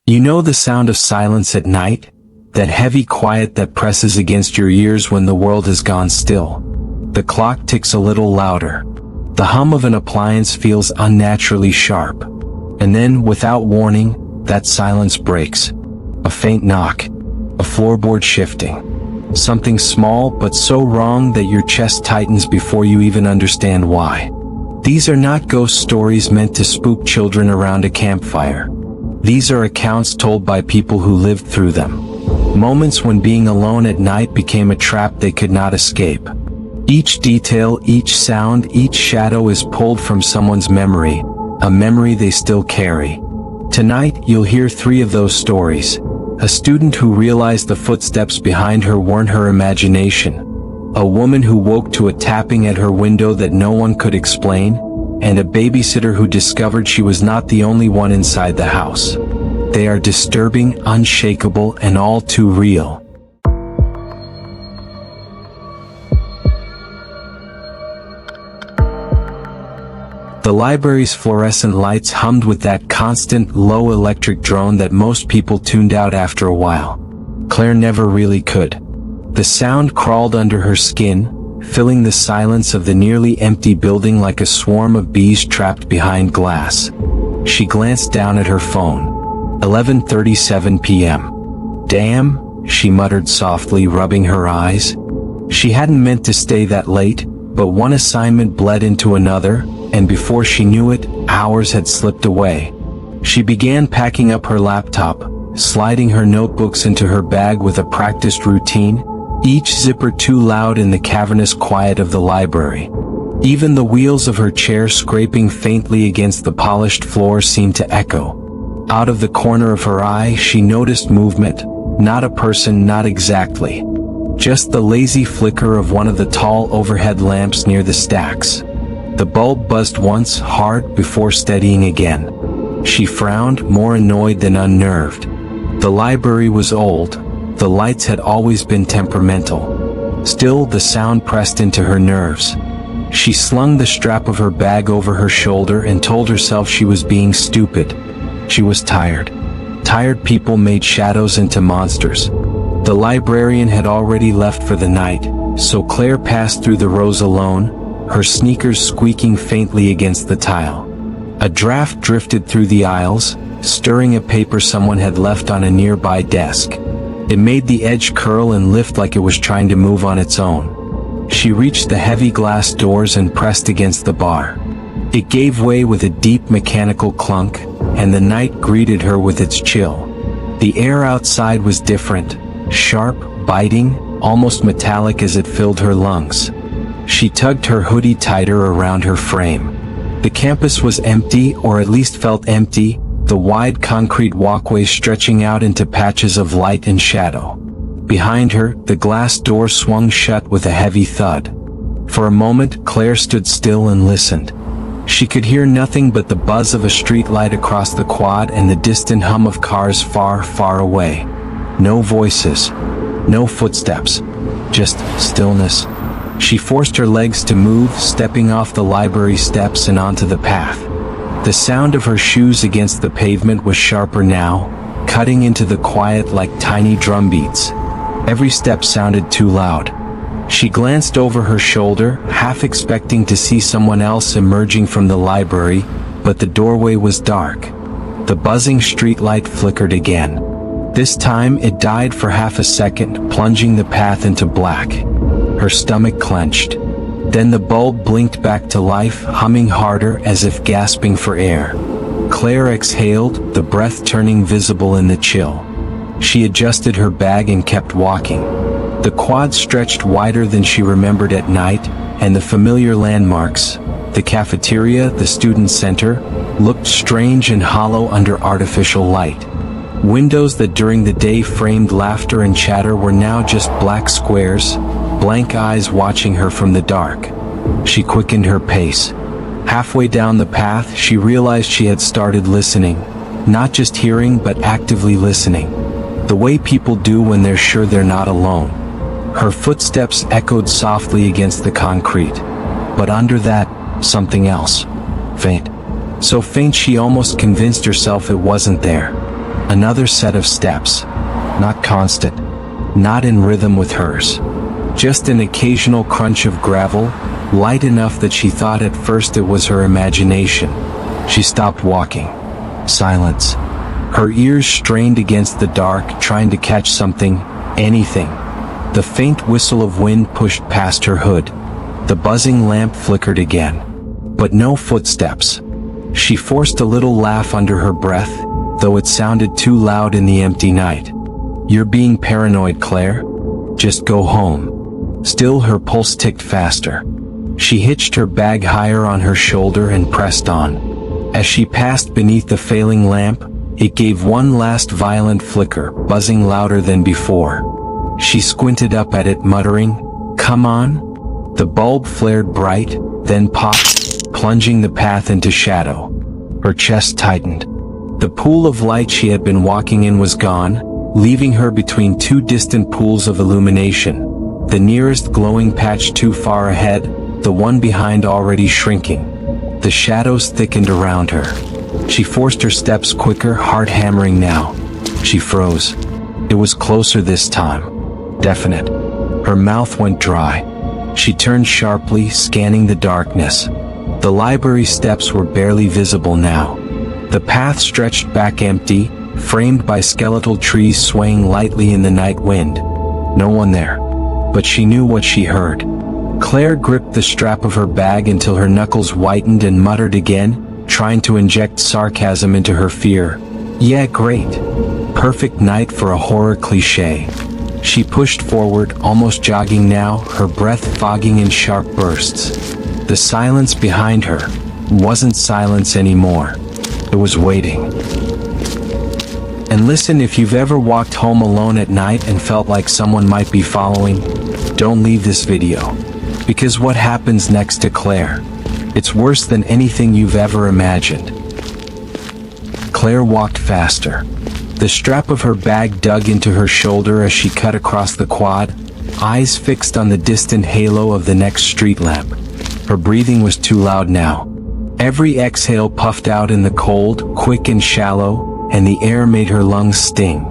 You know the sound of silence at night? That heavy quiet that presses against your ears when the world has gone still. The clock ticks a little louder. The hum of an appliance feels unnaturally sharp. And then, without warning, that silence breaks. A faint knock. A floorboard shifting. Something small but so wrong that your chest tightens before you even understand why. These are not ghost stories meant to spook children around a campfire. These are accounts told by people who lived through them. Moments when being alone at night became a trap they could not escape. Each detail, each sound, each shadow is pulled from someone's memory, a memory they still carry. Tonight, you'll hear 3 of those stories. A student who realized the footsteps behind her weren't her imagination. A woman who woke to a tapping at her window that no one could explain. And a babysitter who discovered she was not the only one inside the house. They are disturbing, unshakable, and all too real. The library's fluorescent lights hummed with that constant, low electric drone that most people tuned out after a while. Claire never really could. The sound crawled under her skin, filling the silence of the nearly empty building like a swarm of bees trapped behind glass. She glanced down at her phone. 11:37 p.m. Damn, she muttered softly, rubbing her eyes. She hadn't meant to stay that late, but one assignment bled into another, and before she knew it, hours had slipped away. She began packing up her laptop, sliding her notebooks into her bag with a practiced routine, each zipper too loud in the cavernous quiet of the library. Even the wheels of her chair scraping faintly against the polished floor seemed to echo. Out of the corner of her eye, she noticed movement, not a person, not exactly. Just the lazy flicker of one of the tall overhead lamps near the stacks. The bulb buzzed once, hard, before steadying again. She frowned, more annoyed than unnerved. The library was old. The lights had always been temperamental. Still, the sound pressed into her nerves. She slung the strap of her bag over her shoulder and told herself she was being stupid. She was tired. Tired people made shadows into monsters. The librarian had already left for the night, so Claire passed through the rows alone, her sneakers squeaking faintly against the tile. A draft drifted through the aisles, stirring a paper someone had left on a nearby desk. It made the edge curl and lift like it was trying to move on its own. She reached the heavy glass doors and pressed against the bar. It gave way with a deep mechanical clunk, and the night greeted her with its chill. The air outside was different, sharp, biting, almost metallic as it filled her lungs. She tugged her hoodie tighter around her frame. The campus was empty, or at least felt empty, the wide concrete walkway stretching out into patches of light and shadow. Behind her, the glass door swung shut with a heavy thud. For a moment, Claire stood still and listened. She could hear nothing but the buzz of a street light across the quad and the distant hum of cars far, far away. No voices. No footsteps. Just stillness. She forced her legs to move, stepping off the library steps and onto the path. The sound of her shoes against the pavement was sharper now, cutting into the quiet like tiny drum beats. Every step sounded too loud. She glanced over her shoulder, half expecting to see someone else emerging from the library, but the doorway was dark. The buzzing streetlight flickered again. This time it died for half a second, plunging the path into black. Her stomach clenched. Then the bulb blinked back to life, humming harder as if gasping for air. Claire exhaled, the breath turning visible in the chill. She adjusted her bag and kept walking. The quad stretched wider than she remembered at night, and the familiar landmarks, the cafeteria, the student center, looked strange and hollow under artificial light. Windows that during the day framed laughter and chatter were now just black squares, blank eyes watching her from the dark. She quickened her pace. Halfway down the path, she realized she had started listening. Not just hearing, but actively listening. The way people do when they're sure they're not alone. Her footsteps echoed softly against the concrete. But under that, something else. Faint. So faint she almost convinced herself it wasn't there. Another set of steps. Not constant. Not in rhythm with hers. Just an occasional crunch of gravel, light enough that she thought at first it was her imagination. She stopped walking. Silence. Her ears strained against the dark, trying to catch something, anything. The faint whistle of wind pushed past her hood. The buzzing lamp flickered again. But no footsteps. She forced a little laugh under her breath, though it sounded too loud in the empty night. "You're being paranoid, Claire. Just go home." Still, her pulse ticked faster. She hitched her bag higher on her shoulder and pressed on. As she passed beneath the failing lamp, it gave one last violent flicker, buzzing louder than before. She squinted up at it, muttering, "Come on." The bulb flared bright, then popped, plunging the path into shadow. Her chest tightened. The pool of light she had been walking in was gone, leaving her between two distant pools of illumination. The nearest glowing patch too far ahead, the one behind already shrinking. The shadows thickened around her. She forced her steps quicker, heart hammering now. She froze. It was closer this time. Definite. Her mouth went dry. She turned sharply, scanning the darkness. The library steps were barely visible now. The path stretched back empty, framed by skeletal trees swaying lightly in the night wind. No one there. But she knew what she heard. Claire gripped the strap of her bag until her knuckles whitened and muttered again, trying to inject sarcasm into her fear. "Yeah, great. Perfect night for a horror cliché." She pushed forward, almost jogging now, her breath fogging in sharp bursts. The silence behind her wasn't silence anymore. It was waiting. And listen, if you've ever walked home alone at night and felt like someone might be following, don't leave this video. Because what happens next to Claire? It's worse than anything you've ever imagined. Claire walked faster. The strap of her bag dug into her shoulder as she cut across the quad, eyes fixed on the distant halo of the next street lamp. Her breathing was too loud now. Every exhale puffed out in the cold, quick and shallow, and the air made her lungs sting.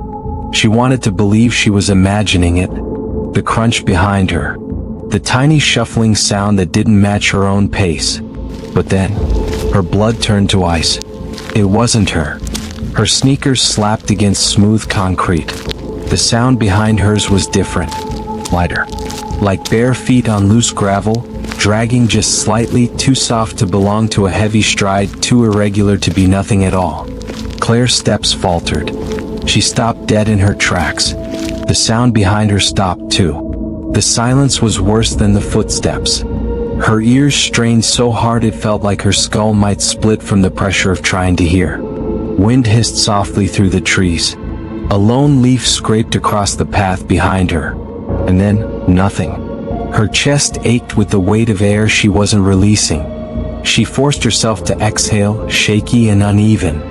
She wanted to believe she was imagining it. The crunch behind her. The tiny shuffling sound that didn't match her own pace. But then, her blood turned to ice. It wasn't her. Her sneakers slapped against smooth concrete. The sound behind hers was different. Lighter. Like bare feet on loose gravel, dragging just slightly, too soft to belong to a heavy stride, too irregular to be nothing at all. Claire's steps faltered. She stopped dead in her tracks. The sound behind her stopped too. The silence was worse than the footsteps. Her ears strained so hard it felt like her skull might split from the pressure of trying to hear. Wind hissed softly through the trees. A lone leaf scraped across the path behind her. And then, nothing. Her chest ached with the weight of air she wasn't releasing. She forced herself to exhale, shaky and uneven.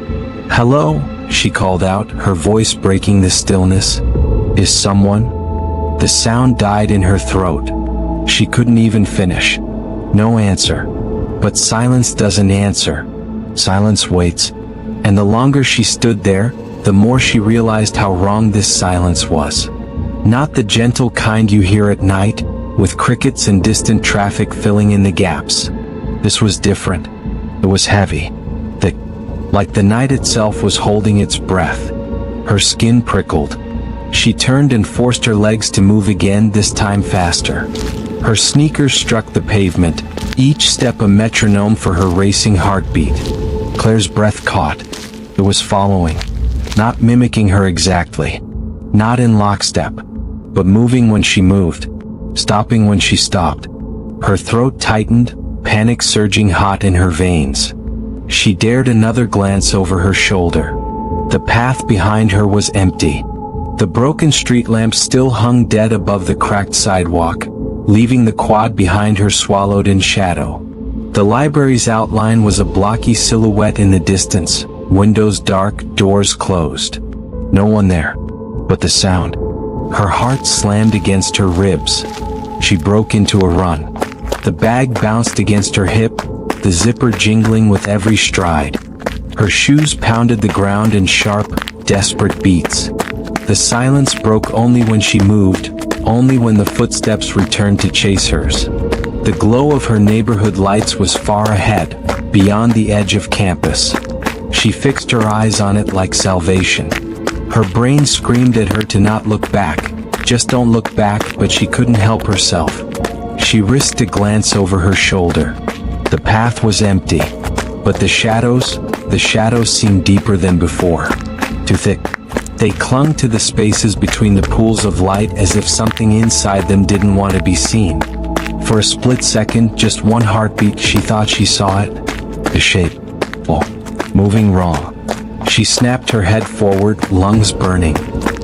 "Hello?" she called out, her voice breaking the stillness. "Is someone?" The sound died in her throat. She couldn't even finish. No answer. But silence doesn't answer. Silence waits. And the longer she stood there, the more she realized how wrong this silence was. Not the gentle kind you hear at night, with crickets and distant traffic filling in the gaps. This was different. It was heavy. Thick. Like the night itself was holding its breath. Her skin prickled. She turned and forced her legs to move again, this time faster. Her sneakers struck the pavement, each step a metronome for her racing heartbeat. Claire's breath caught. It was following. Not mimicking her exactly. Not in lockstep. But moving when she moved. Stopping when she stopped. Her throat tightened, panic surging hot in her veins. She dared another glance over her shoulder. The path behind her was empty. The broken street lamp still hung dead above the cracked sidewalk, leaving the quad behind her swallowed in shadow. The library's outline was a blocky silhouette in the distance, windows dark, doors closed. No one there. But the sound. Her heart slammed against her ribs. She broke into a run. The bag bounced against her hip, the zipper jingling with every stride. Her shoes pounded the ground in sharp, desperate beats. The silence broke only when she moved, only when the footsteps returned to chase hers. The glow of her neighborhood lights was far ahead, beyond the edge of campus. She fixed her eyes on it like salvation. Her brain screamed at her to not look back, just don't look back, but she couldn't help herself. She risked a glance over her shoulder. The path was empty, but the shadows seemed deeper than before. Too thick. They clung to the spaces between the pools of light as if something inside them didn't want to be seen. For a split second, just one heartbeat, she thought she saw it. The shape. Oh, moving wrong. She snapped her head forward, lungs burning.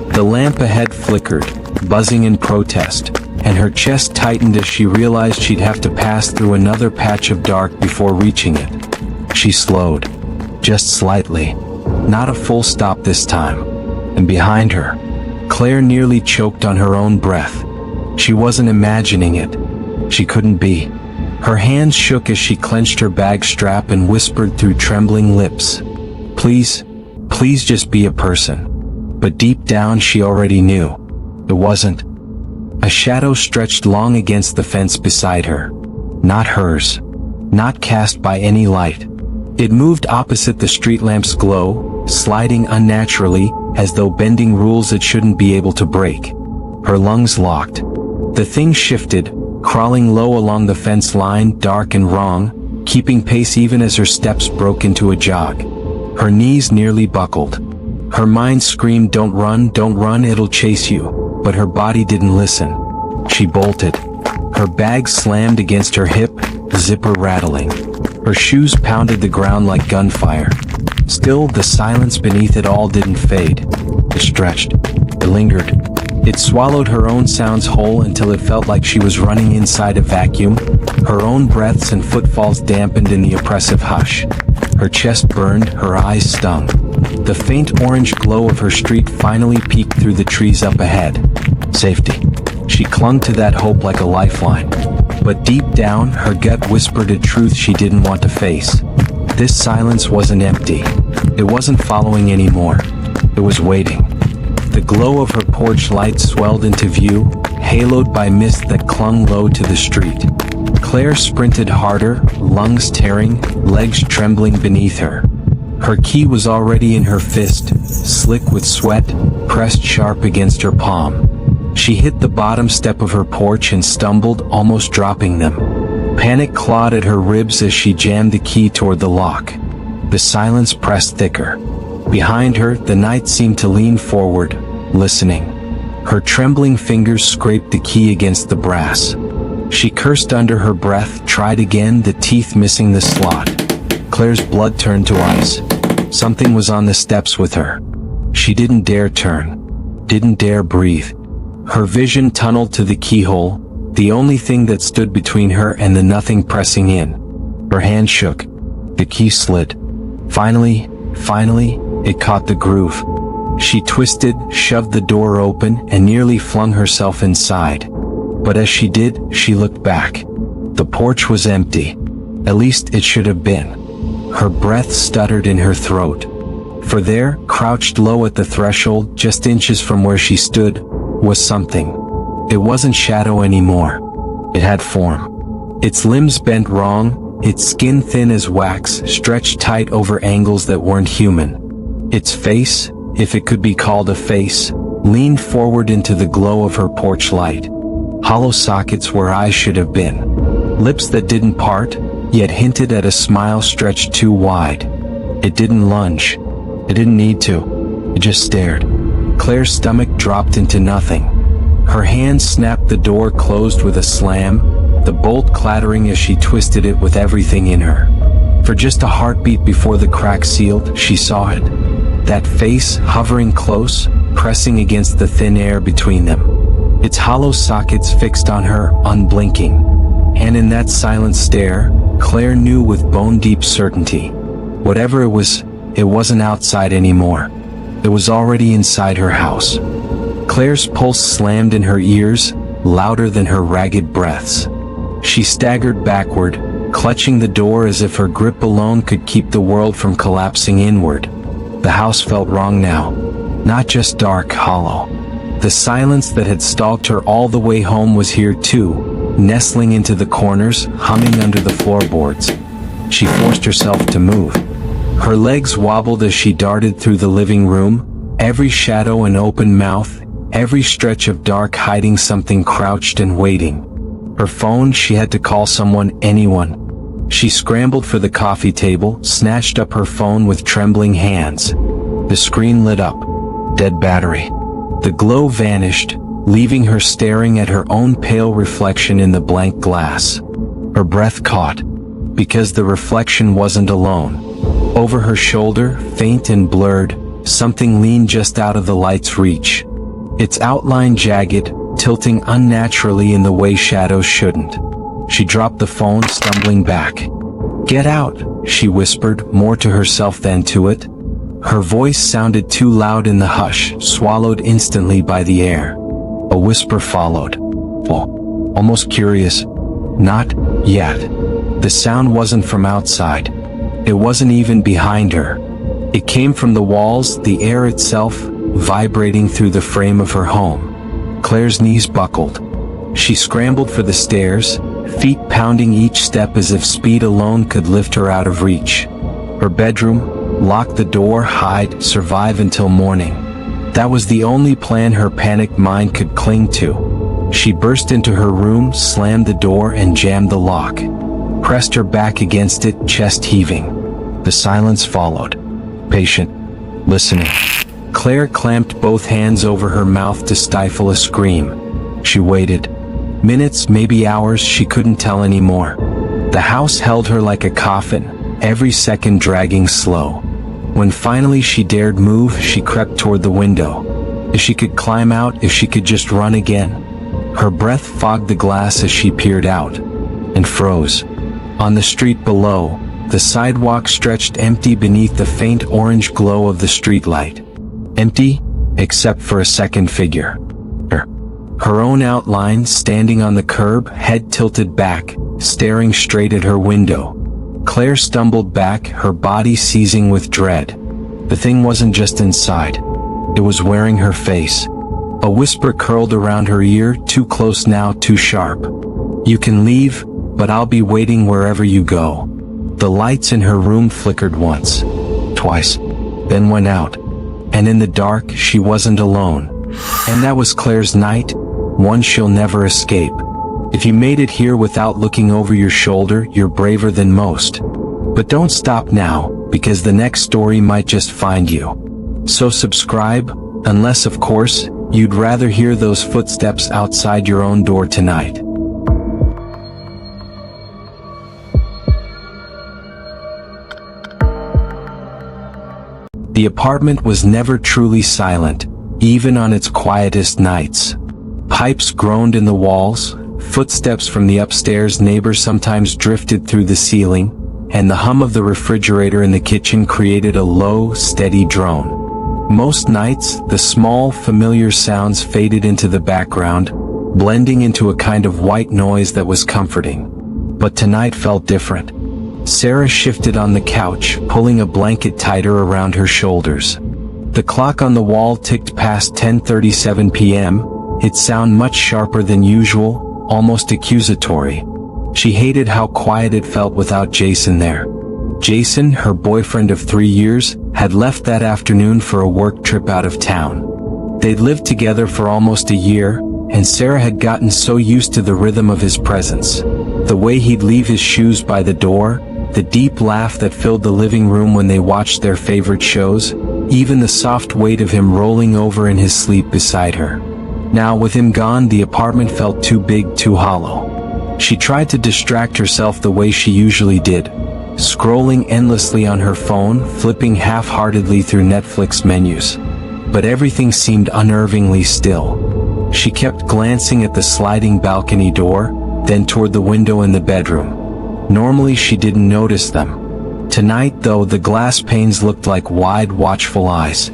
The lamp ahead flickered, buzzing in protest, and her chest tightened as she realized she'd have to pass through another patch of dark before reaching it. She slowed. Just slightly. Not a full stop this time. And behind her, Claire nearly choked on her own breath. She wasn't imagining it. She couldn't be. Her hands shook as she clenched her bag strap and whispered through trembling lips, "Please, please just be a person." But deep down she already knew. It wasn't. A shadow stretched long against the fence beside her. Not hers. Not cast by any light. It moved opposite the street lamp's glow, sliding unnaturally, as though bending rules it shouldn't be able to break. Her lungs locked. The thing shifted, crawling low along the fence line, dark and wrong, keeping pace even as her steps broke into a jog. Her knees nearly buckled. Her mind screamed, don't run, it'll chase you. But her body didn't listen. She bolted. Her bag slammed against her hip, zipper rattling. Her shoes pounded the ground like gunfire. Still, the silence beneath it all didn't fade. It stretched. It lingered. It swallowed her own sounds whole until it felt like she was running inside a vacuum, her own breaths and footfalls dampened in the oppressive hush. Her chest burned, her eyes stung. The faint orange glow of her street finally peeked through the trees up ahead. Safety. She clung to that hope like a lifeline. But deep down, her gut whispered a truth she didn't want to face. This silence wasn't empty. It wasn't following anymore. It was waiting. The glow of her porch light swelled into view, haloed by mist that clung low to the street. Claire sprinted harder, lungs tearing, legs trembling beneath her. Her key was already in her fist, slick with sweat, pressed sharp against her palm. She hit the bottom step of her porch and stumbled, almost dropping them. Panic clawed at her ribs as she jammed the key toward the lock. The silence pressed thicker. Behind her, the night seemed to lean forward, listening. Her trembling fingers scraped the key against the brass. She cursed under her breath, tried again, the teeth missing the slot. Claire's blood turned to ice. Something was on the steps with her. She didn't dare turn. Didn't dare breathe. Her vision tunneled to the keyhole, the only thing that stood between her and the nothing pressing in. Her hand shook. The key slid. Finally, it caught the groove. She twisted, shoved the door open, and nearly flung herself inside. But as she did, she looked back. The porch was empty. At least it should have been. Her breath stuttered in her throat. For there, crouched low at the threshold, just inches from where she stood, was something. It wasn't shadow anymore. It had form. Its limbs bent wrong, its skin thin as wax, stretched tight over angles that weren't human. Its face, if it could be called a face, leaned forward into the glow of her porch light. Hollow sockets where eyes should have been. Lips that didn't part, yet hinted at a smile stretched too wide. It didn't lunge. It didn't need to. It just stared. Claire's stomach dropped into nothing. Her hand snapped, the door closed with a slam, the bolt clattering as she twisted it with everything in her. For just a heartbeat before the crack sealed, she saw it. That face, hovering close, pressing against the thin air between them. Its hollow sockets fixed on her, unblinking. And in that silent stare, Claire knew with bone-deep certainty. Whatever it was, it wasn't outside anymore. It was already inside her house. Claire's pulse slammed in her ears, louder than her ragged breaths. She staggered backward, clutching the door as if her grip alone could keep the world from collapsing inward. The house felt wrong now. Not just dark, hollow. The silence that had stalked her all the way home was here too, nestling into the corners, humming under the floorboards. She forced herself to move. Her legs wobbled as she darted through the living room, every shadow and open mouth, every stretch of dark hiding something crouched and waiting. Her phone, she had to call someone, anyone. She scrambled for the coffee table, snatched up her phone with trembling hands. The screen lit up. Dead battery. The glow vanished, leaving her staring at her own pale reflection in the blank glass. Her breath caught, because the reflection wasn't alone. Over her shoulder, faint and blurred, something leaned just out of the light's reach. Its outline jagged, tilting unnaturally in the way shadows shouldn't. She dropped the phone, stumbling back. "Get out," she whispered, more to herself than to it. Her voice sounded too loud in the hush, swallowed instantly by the air. A whisper followed. Oh, almost curious. "Not yet." The sound wasn't from outside. It wasn't even behind her. It came from the walls, the air itself, vibrating through the frame of her home. Claire's knees buckled. She scrambled for the stairs, feet pounding each step as if speed alone could lift her out of reach. Her bedroom, lock the door, hide, survive until morning. That was the only plan her panicked mind could cling to. She burst into her room, slammed the door and jammed the lock. Pressed her back against it, chest heaving. The silence followed. Patient. Listening. Claire clamped both hands over her mouth to stifle a scream. She waited. Minutes, maybe hours, she couldn't tell anymore. The house held her like a coffin, every second dragging slow. When finally she dared move, she crept toward the window. If she could climb out, if she could just run again. Her breath fogged the glass as she peered out. And froze. On the street below, the sidewalk stretched empty beneath the faint orange glow of the streetlight. Empty, except for a second figure. Her own outline, standing on the curb, head tilted back, staring straight at her window. Claire stumbled back, her body seizing with dread. The thing wasn't just inside. It was wearing her face. A whisper curled around her ear, too close now, too sharp. "You can leave, but I'll be waiting wherever you go." The lights in her room flickered once, twice, then went out. And in the dark, she wasn't alone. And that was Claire's night, one she'll never escape. If you made it here without looking over your shoulder, you're braver than most. But don't stop now, because the next story might just find you. So subscribe, unless of course, you'd rather hear those footsteps outside your own door tonight. The apartment was never truly silent, even on its quietest nights. Pipes groaned in the walls, footsteps from the upstairs neighbor sometimes drifted through the ceiling, and the hum of the refrigerator in the kitchen created a low, steady drone. Most nights, the small, familiar sounds faded into the background, blending into a kind of white noise that was comforting. But tonight felt different. Sarah shifted on the couch, pulling a blanket tighter around her shoulders. The clock on the wall ticked past 10:37 p.m., its sound much sharper than usual, almost accusatory. She hated how quiet it felt without Jason there. Jason, her boyfriend of 3 years, had left that afternoon for a work trip out of town. They'd lived together for almost a year, and Sarah had gotten so used to the rhythm of his presence. The way he'd leave his shoes by the door, the deep laugh that filled the living room when they watched their favorite shows, even the soft weight of him rolling over in his sleep beside her. Now, with him gone, the apartment felt too big, too hollow. She tried to distract herself the way she usually did, scrolling endlessly on her phone, flipping half-heartedly through Netflix menus. But everything seemed unnervingly still. She kept glancing at the sliding balcony door, then toward the window in the bedroom. Normally she didn't notice them. Tonight, though, the glass panes looked like wide, watchful eyes.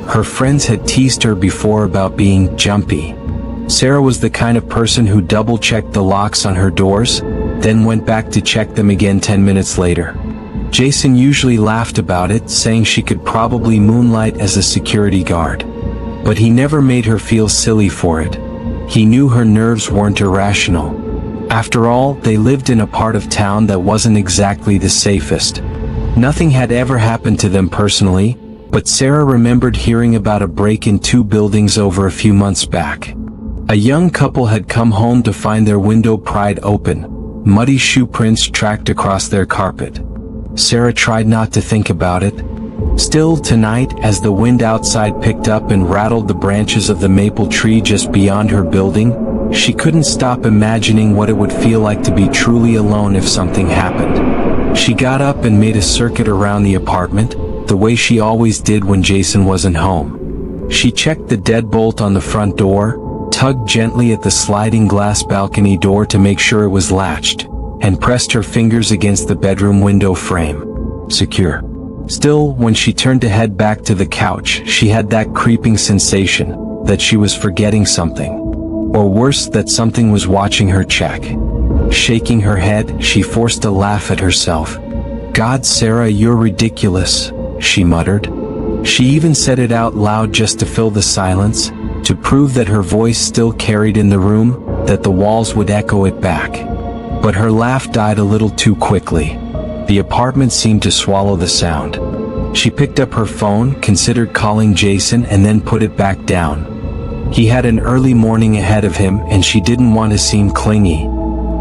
Her friends had teased her before about being jumpy. Sarah was the kind of person who double-checked the locks on her doors, then went back to check them again 10 minutes later. Jason usually laughed about it, saying she could probably moonlight as a security guard. But he never made her feel silly for it. He knew her nerves weren't irrational. After all, they lived in a part of town that wasn't exactly the safest. Nothing had ever happened to them personally, but Sarah remembered hearing about a break in 2 buildings over a few months back. A young couple had come home to find their window pried open, muddy shoe prints tracked across their carpet. Sarah tried not to think about it. Still, tonight, as the wind outside picked up and rattled the branches of the maple tree just beyond her building, she couldn't stop imagining what it would feel like to be truly alone if something happened. She got up and made a circuit around the apartment, the way she always did when Jason wasn't home. She checked the deadbolt on the front door, tugged gently at the sliding glass balcony door to make sure it was latched, and pressed her fingers against the bedroom window frame. Secure. Still, when she turned to head back to the couch, she had that creeping sensation that she was forgetting something. Or worse, that something was watching her check. Shaking her head, she forced a laugh at herself. "God, Sarah, you're ridiculous," she muttered. She even said it out loud just to fill the silence, to prove that her voice still carried in the room, that the walls would echo it back. But her laugh died a little too quickly. The apartment seemed to swallow the sound. She picked up her phone, considered calling Jason, and then put it back down. He had an early morning ahead of him, and she didn't want to seem clingy.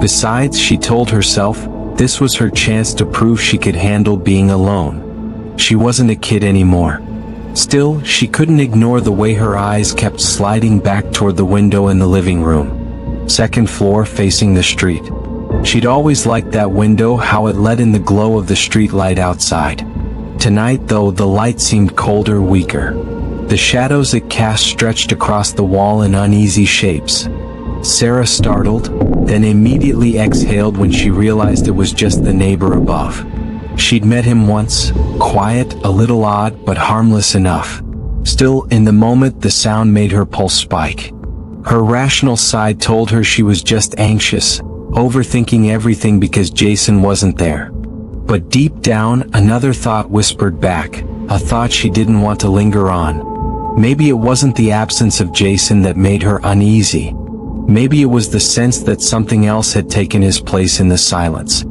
Besides, she told herself, this was her chance to prove she could handle being alone. She wasn't a kid anymore. Still, she couldn't ignore the way her eyes kept sliding back toward the window in the living room. 2nd floor facing the street. She'd always liked that window, how it let in the glow of the street light outside. Tonight, though, the light seemed colder, weaker. The shadows it cast stretched across the wall in uneasy shapes. Sarah startled, then immediately exhaled when she realized it was just the neighbor above. She'd met him once, quiet, a little odd, but harmless enough. Still, in the moment, the sound made her pulse spike. Her rational side told her she was just anxious, overthinking everything because Jason wasn't there. But deep down, another thought whispered back, a thought she didn't want to linger on. Maybe it wasn't the absence of Jason that made her uneasy. Maybe it was the sense that something else had taken his place in the silence.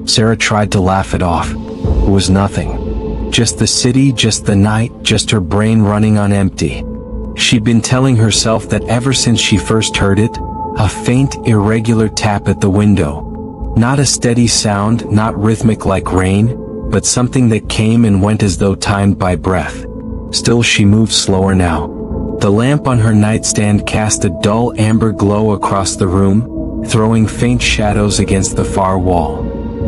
Sarah tried to laugh it off. It was nothing. Just the city, just the night, just her brain running on empty. She'd been telling herself that ever since she first heard it, a faint, irregular tap at the window. Not a steady sound, not rhythmic like rain, but something that came and went as though timed by breath. Still, she moved slower now. The lamp on her nightstand cast a dull amber glow across the room, throwing faint shadows against the far wall.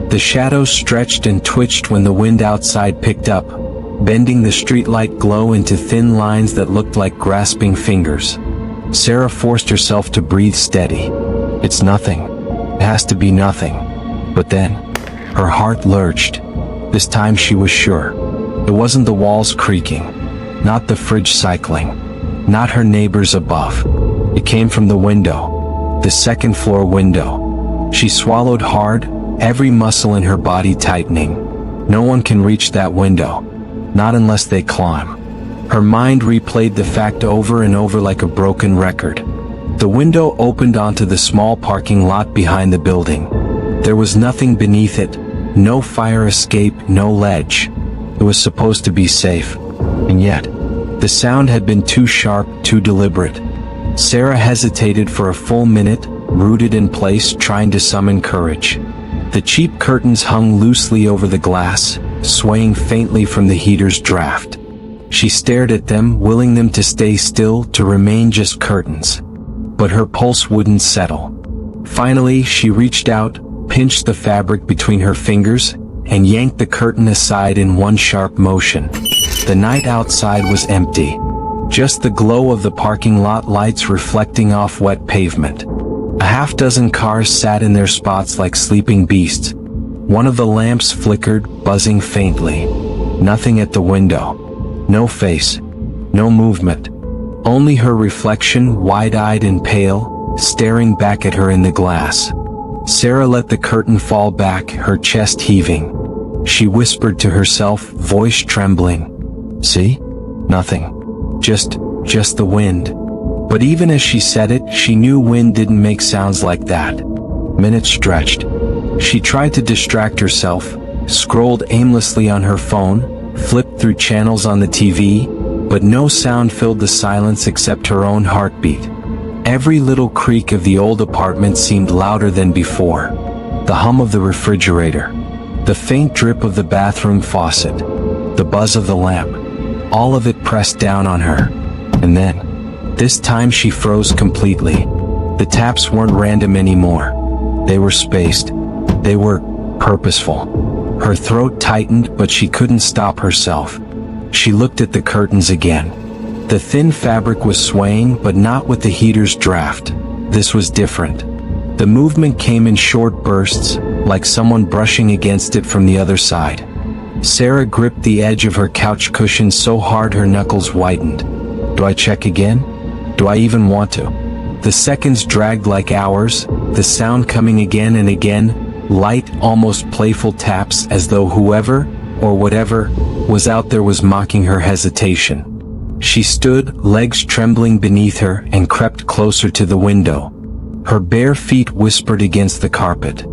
The shadows stretched and twitched when the wind outside picked up, bending the streetlight glow into thin lines that looked like grasping fingers. Sarah forced herself to breathe steady. It's nothing. It has to be nothing. But then, her heart lurched. This time she was sure. It wasn't the walls creaking, not the fridge cycling, not her neighbors above. It came from the window, the 2nd floor window. She swallowed hard, every muscle in her body tightening. No one can reach that window, not unless they climb. Her mind replayed the fact over and over like a broken record. The window opened onto the small parking lot behind the building. There was nothing beneath it, no fire escape, no ledge. It was supposed to be safe. And yet, the sound had been too sharp, too deliberate. Sarah hesitated for a full minute, rooted in place, trying to summon courage. The cheap curtains hung loosely over the glass, swaying faintly from the heater's draft. She stared at them, willing them to stay still, to remain just curtains. But her pulse wouldn't settle. Finally, she reached out, pinched the fabric between her fingers, and yanked the curtain aside in one sharp motion. The night outside was empty. Just the glow of the parking lot lights reflecting off wet pavement. A half-dozen cars sat in their spots like sleeping beasts. One of the lamps flickered, buzzing faintly. Nothing at the window. No face. No movement. Only her reflection, wide-eyed and pale, staring back at her in the glass. Sarah let the curtain fall back, her chest heaving. She whispered to herself, voice trembling. See? Nothing. Just just the wind. But even as she said it, she knew wind didn't make sounds like that. Minutes stretched. She tried to distract herself, scrolled aimlessly on her phone, flipped through channels on the TV, but no sound filled the silence except her own heartbeat. Every little creak of the old apartment seemed louder than before. The hum of the refrigerator, the faint drip of the bathroom faucet, the buzz of the lamp, all of it pressed down on her. And then, this time she froze completely. The taps weren't random anymore. They were spaced. They were purposeful. Her throat tightened, but she couldn't stop herself. She looked at the curtains again. The thin fabric was swaying, but not with the heater's draft. This was different. The movement came in short bursts, like someone brushing against it from the other side. Sarah gripped the edge of her couch cushion so hard her knuckles whitened. Do I check again? Do I even want to? The seconds dragged like hours, the sound coming again and again, light, almost playful taps as though whoever, or whatever, was out there was mocking her hesitation. She stood, legs trembling beneath her, and crept closer to the window. Her bare feet whispered against the carpet.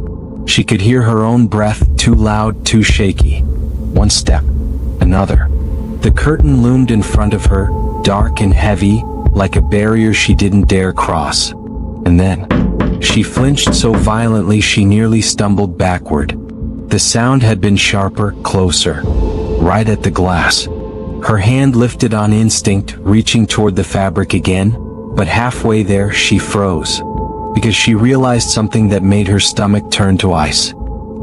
She could hear her own breath, too loud, too shaky. One step, another. The curtain loomed in front of her, dark and heavy, like a barrier she didn't dare cross. And then, she flinched so violently she nearly stumbled backward. The sound had been sharper, closer, right at the glass. Her hand lifted on instinct, reaching toward the fabric again, but halfway there she froze, because she realized something that made her stomach turn to ice.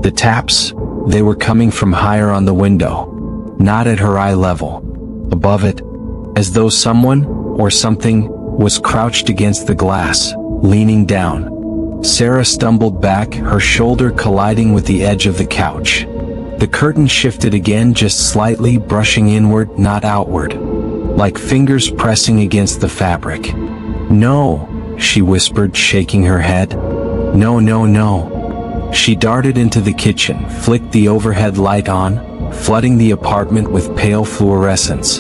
The taps, they were coming from higher on the window, not at her eye level, above it, as though someone, or something, was crouched against the glass, leaning down. Sarah stumbled back, her shoulder colliding with the edge of the couch. The curtain shifted again, just slightly, brushing inward, not outward, like fingers pressing against the fabric. No, she whispered, shaking her head. No, no, no. She darted into the kitchen, flicked the overhead light on, flooding the apartment with pale fluorescence.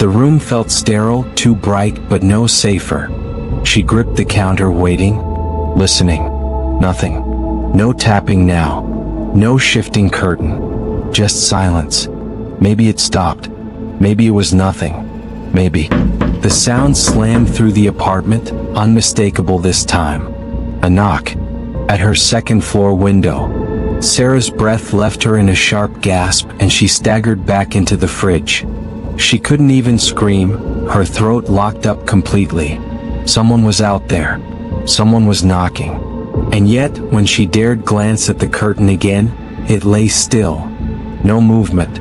The room felt sterile, too bright, but no safer. She gripped the counter, waiting, listening. Nothing. No tapping now. No shifting curtain. Just silence. Maybe it stopped. Maybe it was nothing. Maybe. The sound slammed through the apartment, unmistakable this time. A knock. At her second-floor window. Sarah's breath left her in a sharp gasp, and she staggered back into the fridge. She couldn't even scream, her throat locked up completely. Someone was out there. Someone was knocking. And yet, when she dared glance at the curtain again, it lay still. No movement.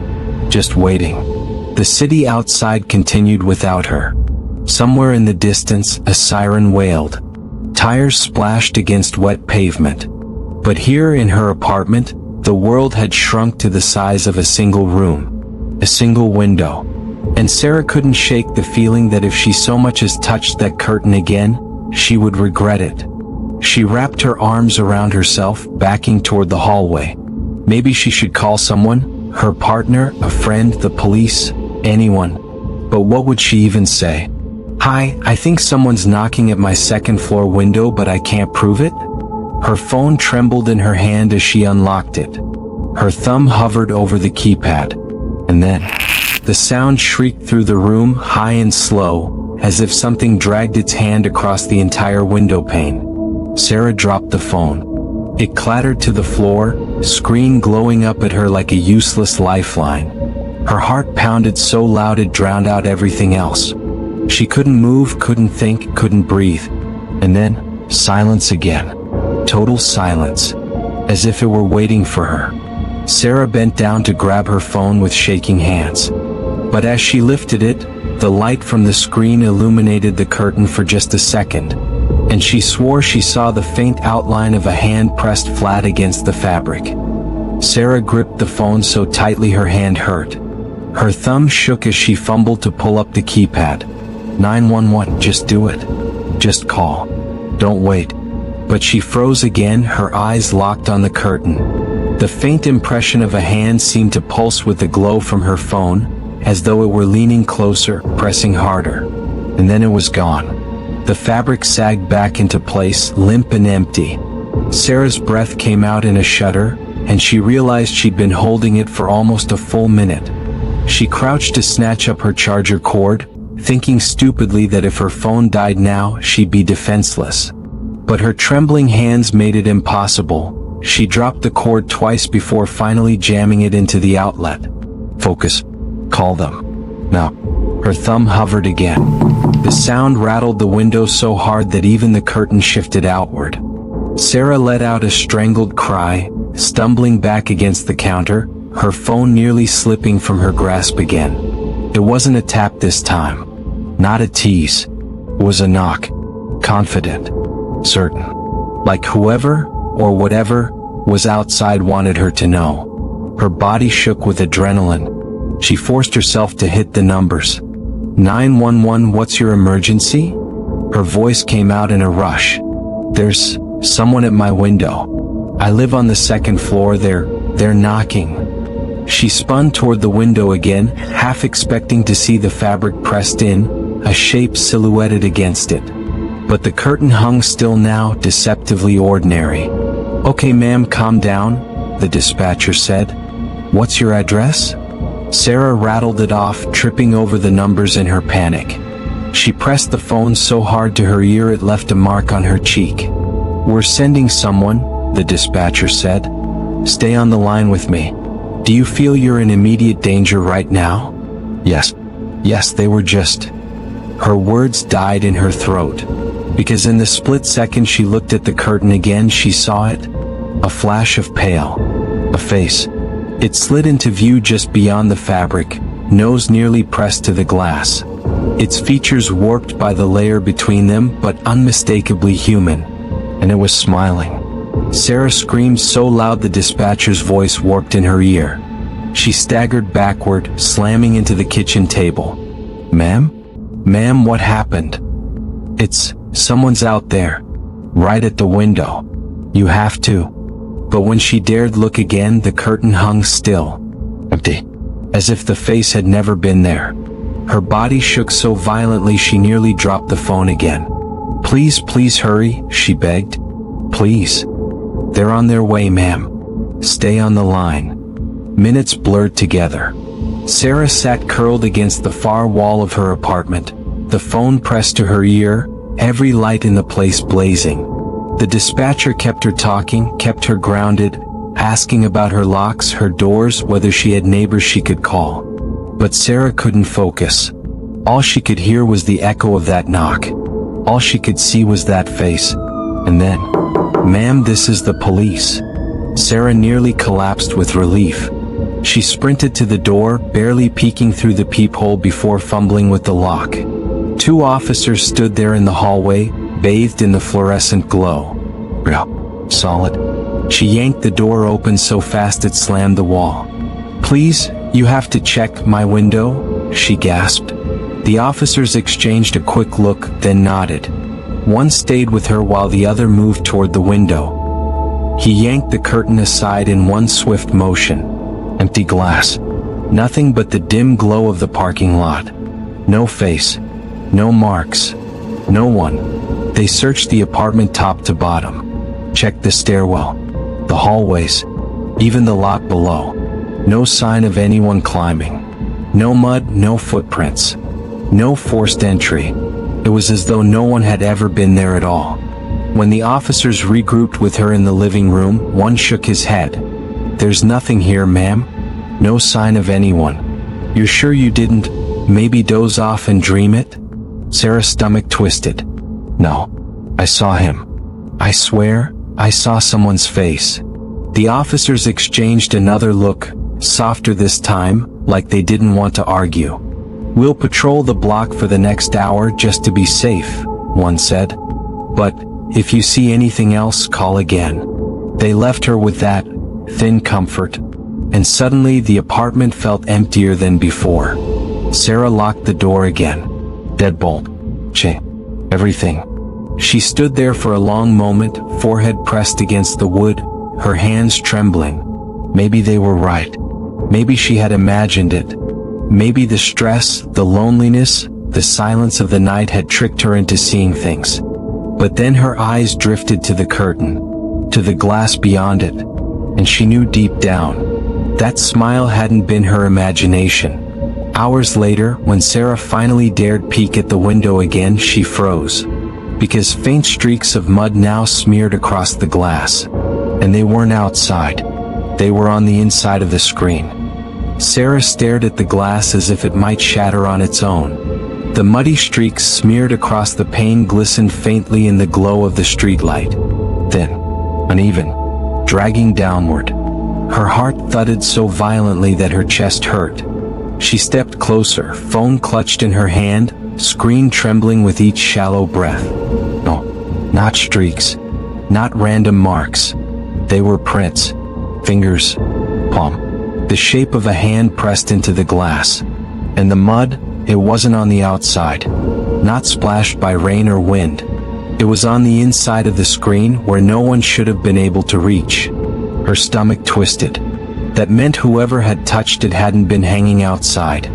Just waiting. The city outside continued without her. Somewhere in the distance, a siren wailed. Tires splashed against wet pavement. But here in her apartment, the world had shrunk to the size of a single room. A single window. And Sarah couldn't shake the feeling that if she so much as touched that curtain again, she would regret it. She wrapped her arms around herself, backing toward the hallway. Maybe she should call someone, her partner, a friend, the police, anyone. But what would she even say? Hi, I think someone's knocking at my second-floor window, but I can't prove it? Her phone trembled in her hand as she unlocked it. Her thumb hovered over the keypad. And then, the sound shrieked through the room, high and slow, as if something dragged its hand across the entire window pane. Sarah dropped the phone. It clattered to the floor, screen glowing up at her like a useless lifeline. Her heart pounded so loud it drowned out everything else. She couldn't move, couldn't think, couldn't breathe. And then, silence again. Total silence. As if it were waiting for her. Sarah bent down to grab her phone with shaking hands. But as she lifted it, the light from the screen illuminated the curtain for just a second, and she swore she saw the faint outline of a hand pressed flat against the fabric. Sarah gripped the phone so tightly her hand hurt. Her thumb shook as she fumbled to pull up the keypad. 911, just do it. Just call. Don't wait. But she froze again, her eyes locked on the curtain. The faint impression of a hand seemed to pulse with the glow from her phone, as though it were leaning closer, pressing harder. and then it was gone. The fabric sagged back into place, limp and empty. Sarah's breath came out in a shudder, and she realized she'd been holding it for almost a full minute. She crouched to snatch up her charger cord, thinking stupidly that if her phone died now, she'd be defenseless. But her trembling hands made it impossible. She dropped the cord twice before finally jamming it into the outlet. Focus. Call them. No. Her thumb hovered again. The sound rattled the window so hard that even the curtain shifted outward. Sarah let out a strangled cry, stumbling back against the counter, her phone nearly slipping from her grasp again. It wasn't a tap this time. Not a tease. It was a knock. Confident. Certain. Like whoever, or whatever, was outside wanted her to know. Her body shook with adrenaline. She forced herself to hit the numbers. 911, what's your emergency? Her voice came out in a rush. There's someone at my window. I live on the second floor. They're knocking. She spun toward the window again, half expecting to see the fabric pressed in, a shape silhouetted against it. But the curtain hung still now, deceptively ordinary. Okay ma'am, calm down, the dispatcher said. What's your address? Sarah rattled it off, tripping over the numbers in her panic. She pressed the phone so hard to her ear it left a mark on her cheek. We're sending someone, the dispatcher said. Stay on the line with me. Do you feel you're in immediate danger right now? Yes. Yes, they were just... Her words died in her throat. Because in the split second she looked at the curtain again, she saw it. A flash of pale. A face. It slid into view just beyond the fabric, nose nearly pressed to the glass. Its features warped by the layer between them, but unmistakably human. And it was smiling. Sarah screamed so loud the dispatcher's voice warped in her ear. She staggered backward, slamming into the kitchen table. Ma'am? Ma'am, what happened? Someone's out there. Right at the window. You have to. But when she dared look again, the curtain hung still. Empty. As if the face had never been there. Her body shook so violently she nearly dropped the phone again. Please hurry, she begged. Please. They're on their way, ma'am. Stay on the line. Minutes blurred together. Sarah sat curled against the far wall of her apartment, the phone pressed to her ear, every light in the place blazing. The dispatcher kept her talking, kept her grounded, asking about her locks, her doors, whether she had neighbors she could call. But Sarah couldn't focus. All she could hear was the echo of that knock. All she could see was that face. And then, ma'am, this is the police. Sarah nearly collapsed with relief. She sprinted to the door, barely peeking through the peephole before fumbling with the lock. 2 officers stood there in the hallway, bathed in the fluorescent glow. Real. Solid. She yanked the door open so fast it slammed the wall. Please, you have to check my window, she gasped. The officers exchanged a quick look, then nodded. One stayed with her while the other moved toward the window. He yanked the curtain aside in one swift motion. Empty glass. Nothing but the dim glow of the parking lot. No face. No marks. No one. They searched the apartment top to bottom. Checked the stairwell. The hallways. Even the lot below. No sign of anyone climbing. No mud, no footprints. No forced entry. It was as though no one had ever been there at all. When the officers regrouped with her in the living room, one shook his head. There's nothing here, ma'am. No sign of anyone. You're sure you didn't, maybe doze off and dream it? Sarah's stomach twisted. No. I saw him. I swear, I saw someone's face. The officers exchanged another look, softer this time, like they didn't want to argue. We'll patrol the block for the next hour just to be safe, one said. But, if you see anything else, call again. They left her with that thin comfort, and suddenly the apartment felt emptier than before. Sarah locked the door again. Deadbolt. Everything. She stood there for a long moment, forehead pressed against the wood, her hands trembling. Maybe they were right. Maybe she had imagined it. Maybe the stress, the loneliness, The silence of the night had tricked her into seeing things. But then her eyes drifted to the curtain, to the glass beyond it, and she knew deep down, that smile hadn't been her imagination. Hours later, when Sarah finally dared peek at the window again, she froze, because faint streaks of mud now smeared across the glass. And they weren't outside. They were on the inside of the screen. Sarah stared at the glass as if it might shatter on its own. The muddy streaks smeared across the pane glistened faintly in the glow of the streetlight. Then, uneven, dragging downward. Her heart thudded so violently that her chest hurt. She stepped closer, phone clutched in her hand, screen trembling with each shallow breath. No, not streaks, not random marks. They were prints, fingers, palm, the shape of a hand pressed into the glass. And the mud, it wasn't on the outside, not splashed by rain or wind. It was on the inside of the screen where no one should have been able to reach. Her stomach twisted. That meant whoever had touched it hadn't been hanging outside.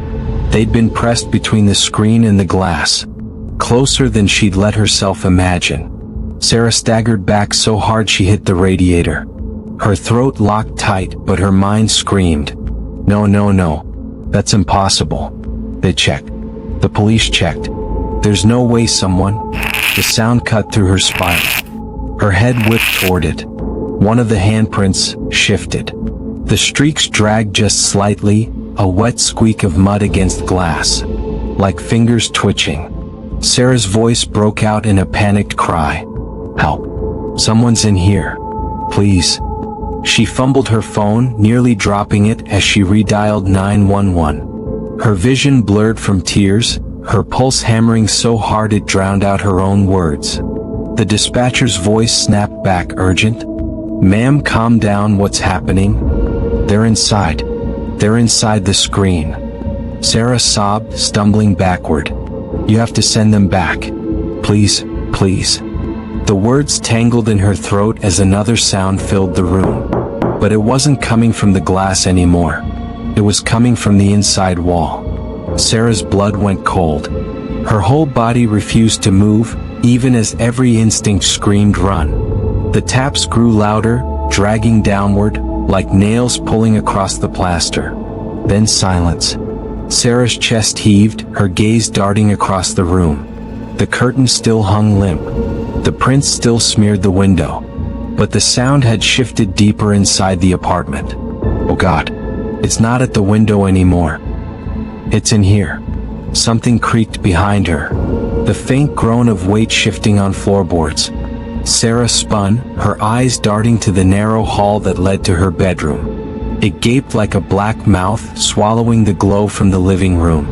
They'd been pressed between the screen and the glass, closer than she'd let herself imagine. Sarah staggered back so hard she hit the radiator. Her throat locked tight, but her mind screamed, "No, no, no. That's impossible." They checked. The police checked. There's no way someone... The sound cut through her spine. Her head whipped toward it. One of the handprints shifted. The streaks dragged just slightly, a wet squeak of mud against glass, like fingers twitching. Sarah's voice broke out in a panicked cry. "Help. Someone's in here. Please." She fumbled her phone, nearly dropping it as she redialed 911. Her vision blurred from tears, her pulse hammering so hard it drowned out her own words. The dispatcher's voice snapped back, urgent. "Ma'am, calm down, what's happening?" "They're inside. They're inside the screen." Sarah sobbed, stumbling backward. "You have to send them back. Please, please." The words tangled in her throat as another sound filled the room. But it wasn't coming from the glass anymore. It was coming from the inside wall. Sarah's blood went cold. Her whole body refused to move, even as every instinct screamed run. The taps grew louder, dragging downward, like nails pulling across the plaster. Then silence. Sarah's chest heaved, her gaze darting across the room. The curtain still hung limp. The prints still smeared the window. But the sound had shifted deeper inside the apartment. Oh God, it's not at the window anymore. It's in here. Something creaked behind her. The faint groan of weight shifting on floorboards. Sarah spun, her eyes darting to the narrow hall that led to her bedroom. It gaped like a black mouth, swallowing the glow from the living room.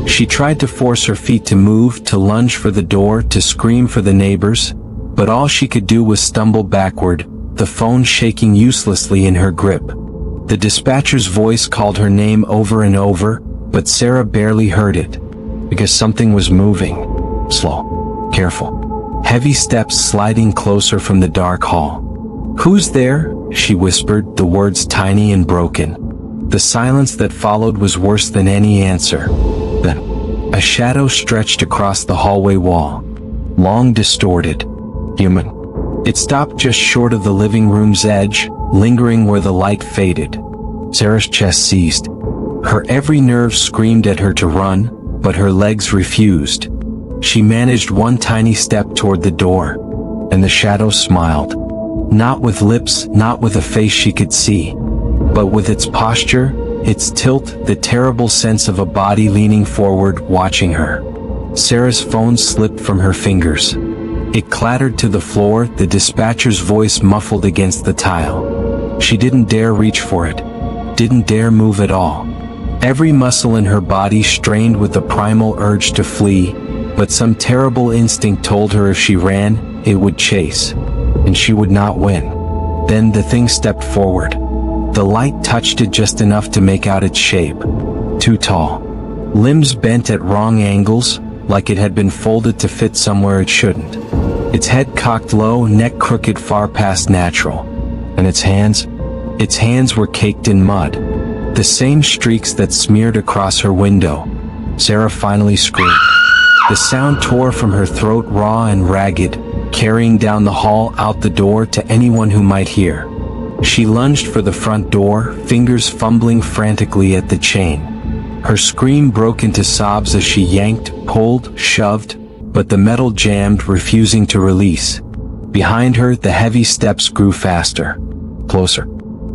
She tried to force her feet to move, to lunge for the door, to scream for the neighbors, but all she could do was stumble backward, the phone shaking uselessly in her grip. The dispatcher's voice called her name over and over, but Sarah barely heard it, because something was moving. Slow, careful, heavy steps sliding closer from the dark hall. "Who's there?" she whispered, the words tiny and broken. The silence that followed was worse than any answer. Then, a shadow stretched across the hallway wall. Long, distorted, human. It stopped just short of the living room's edge, lingering where the light faded. Sarah's chest seized. Her every nerve screamed at her to run, but her legs refused. She managed one tiny step toward the door, and the shadow smiled. Not with lips, not with a face she could see, but with its posture, its tilt, the terrible sense of a body leaning forward, watching her. Sarah's phone slipped from her fingers. It clattered to the floor, the dispatcher's voice muffled against the tile. She didn't dare reach for it. Didn't dare move at all. Every muscle in her body strained with the primal urge to flee, but some terrible instinct told her if she ran, it would chase. And she would not win. Then the thing stepped forward. The light touched it just enough to make out its shape. Too tall. Limbs bent at wrong angles, like it had been folded to fit somewhere it shouldn't. Its head cocked low, neck crooked far past natural. And its hands were caked in mud. The same streaks that smeared across her window. Sarah finally screamed. The sound tore from her throat raw and ragged, carrying down the hall out the door to anyone who might hear. She lunged for the front door, fingers fumbling frantically at the chain. Her scream broke into sobs as she yanked, pulled, shoved, but the metal jammed, refusing to release. Behind her, the heavy steps grew faster. Closer.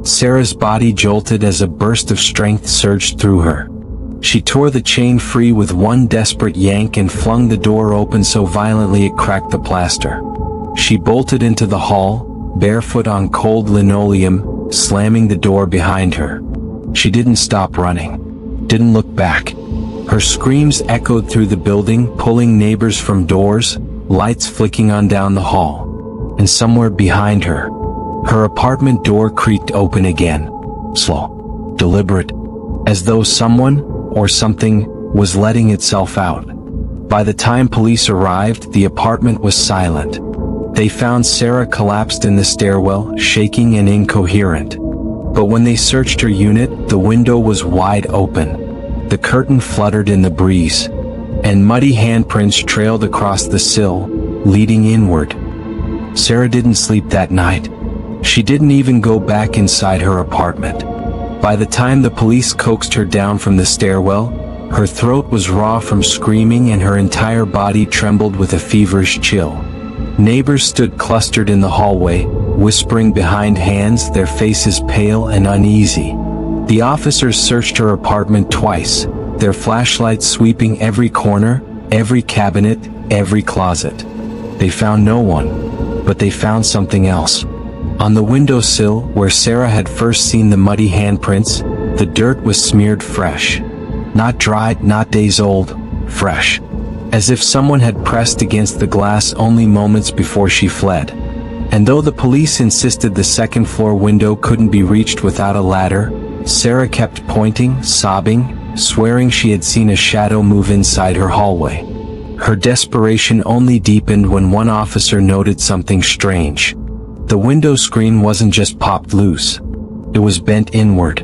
Sarah's body jolted as a burst of strength surged through her. She tore the chain free with one desperate yank and flung the door open so violently it cracked the plaster. She bolted into the hall, barefoot on cold linoleum, slamming the door behind her. She didn't stop running. Didn't look back. Her screams echoed through the building, pulling neighbors from doors, lights flicking on down the hall. And somewhere behind her, her apartment door creaked open again. Slow. Deliberate. As though someone, or something, was letting itself out. By the time police arrived, the apartment was silent. They found Sarah collapsed in the stairwell, shaking and incoherent. But when they searched her unit, the window was wide open. The curtain fluttered in the breeze, and muddy handprints trailed across the sill, leading inward. Sarah didn't sleep that night. She didn't even go back inside her apartment. By the time the police coaxed her down from the stairwell, her throat was raw from screaming and her entire body trembled with a feverish chill. Neighbors stood clustered in the hallway, whispering behind hands, their faces pale and uneasy. The officers searched her apartment twice, their flashlights sweeping every corner, every cabinet, every closet. They found no one, but they found something else. On the windowsill, where Sarah had first seen the muddy handprints, the dirt was smeared fresh. Not dried, not days old, fresh. As if someone had pressed against the glass only moments before she fled. And though the police insisted the second-floor window couldn't be reached without a ladder, Sarah kept pointing, sobbing, swearing she had seen a shadow move inside her hallway. Her desperation only deepened when one officer noted something strange. The window screen wasn't just popped loose. It was bent inward.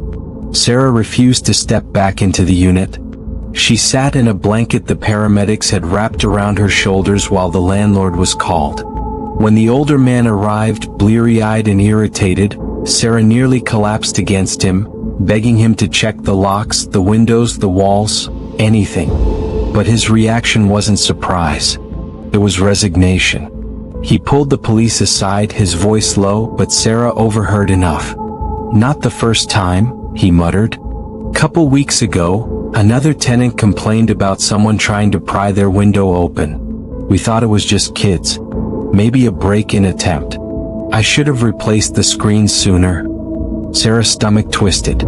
Sarah refused to step back into the unit. She sat in a blanket the paramedics had wrapped around her shoulders while the landlord was called. When the older man arrived, bleary-eyed and irritated, Sarah nearly collapsed against him, begging him to check the locks, the windows, the walls, anything. But his reaction wasn't surprise. It was resignation. He pulled the police aside, his voice low, but Sarah overheard enough. "Not the first time," he muttered. "Couple weeks ago, another tenant complained about someone trying to pry their window open. We thought it was just kids. Maybe a break-in attempt. I should have replaced the screen sooner." Sarah's stomach twisted.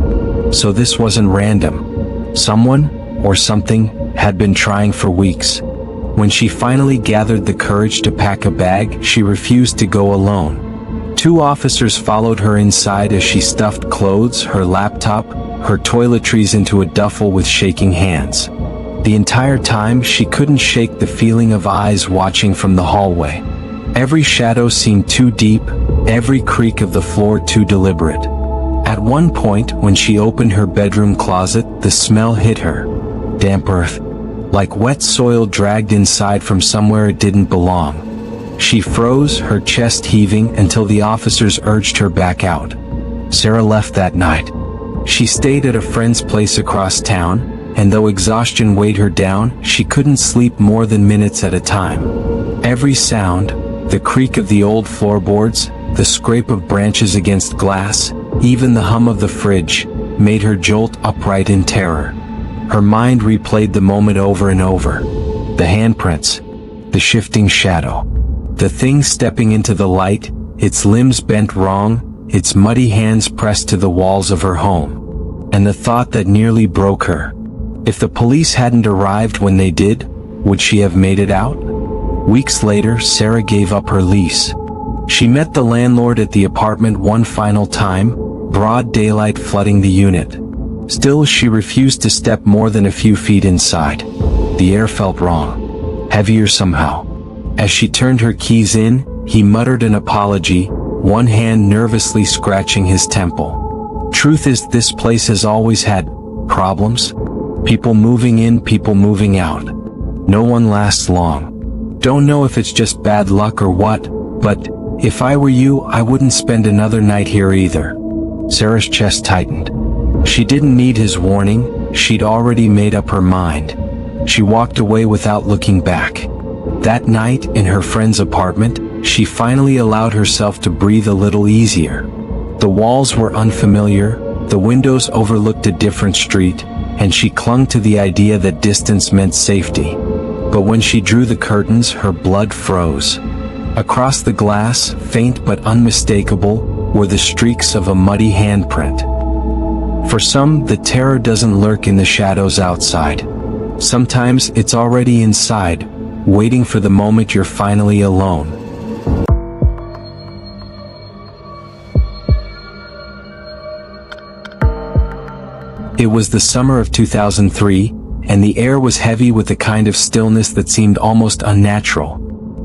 So this wasn't random. Someone, or something, had been trying for weeks. When she finally gathered the courage to pack a bag, she refused to go alone. 2 officers followed her inside as she stuffed clothes, her laptop, her toiletries into a duffel with shaking hands. The entire time, she couldn't shake the feeling of eyes watching from the hallway. Every shadow seemed too deep, every creak of the floor too deliberate. At one point, when she opened her bedroom closet, the smell hit her. Damp earth. Like wet soil dragged inside from somewhere it didn't belong. She froze, her chest heaving, until the officers urged her back out. Sarah left that night. She stayed at a friend's place across town, and though exhaustion weighed her down, she couldn't sleep more than minutes at a time. Every sound, the creak of the old floorboards, the scrape of branches against glass, even the hum of the fridge, made her jolt upright in terror. Her mind replayed the moment over and over. The handprints, the shifting shadow, the thing stepping into the light, its limbs bent wrong, its muddy hands pressed to the walls of her home. And the thought that nearly broke her. If the police hadn't arrived when they did, would she have made it out? Weeks later, Sarah gave up her lease. She met the landlord at the apartment one final time, broad daylight flooding the unit. Still, she refused to step more than a few feet inside. The air felt wrong. Heavier somehow. As she turned her keys in, he muttered an apology, one hand nervously scratching his temple. Truth is, this place has always had problems. People moving in, people moving out. No one lasts long. Don't know if it's just bad luck or what, but if I were you, I wouldn't spend another night here either. Sarah's chest tightened. She didn't need his warning, she'd already made up her mind. She walked away without looking back. That night, in her friend's apartment, she finally allowed herself to breathe a little easier. The walls were unfamiliar, the windows overlooked a different street, and she clung to the idea that distance meant safety. But when she drew the curtains, her blood froze. Across the glass, faint but unmistakable, were the streaks of a muddy handprint. For some, the terror doesn't lurk in the shadows outside. Sometimes it's already inside, waiting for the moment you're finally alone. It was the summer of 2003, and the air was heavy with a kind of stillness that seemed almost unnatural.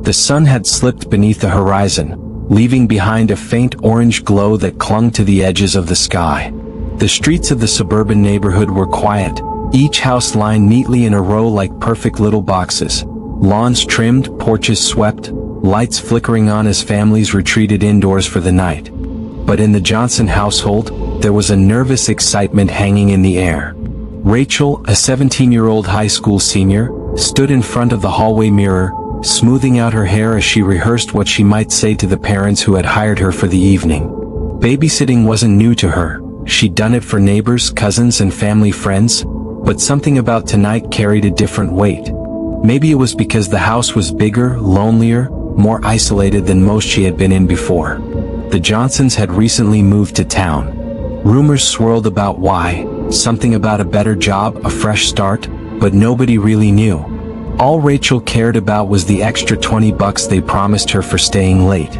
The sun had slipped beneath the horizon, leaving behind a faint orange glow that clung to the edges of the sky. The streets of the suburban neighborhood were quiet, each house lined neatly in a row like perfect little boxes. Lawns trimmed, porches swept, lights flickering on as families retreated indoors for the night. But in the Johnson household, there was a nervous excitement hanging in the air. Rachel, a 17-year-old high school senior, stood in front of the hallway mirror, smoothing out her hair as she rehearsed what she might say to the parents who had hired her for the evening. Babysitting wasn't new to her. She'd done it for neighbors, cousins, and family friends, but something about tonight carried a different weight. Maybe it was because the house was bigger, lonelier, more isolated than most she had been in before. The Johnsons had recently moved to town. Rumors swirled about why, something about a better job, a fresh start, but nobody really knew. All Rachel cared about was the extra $20 they promised her for staying late.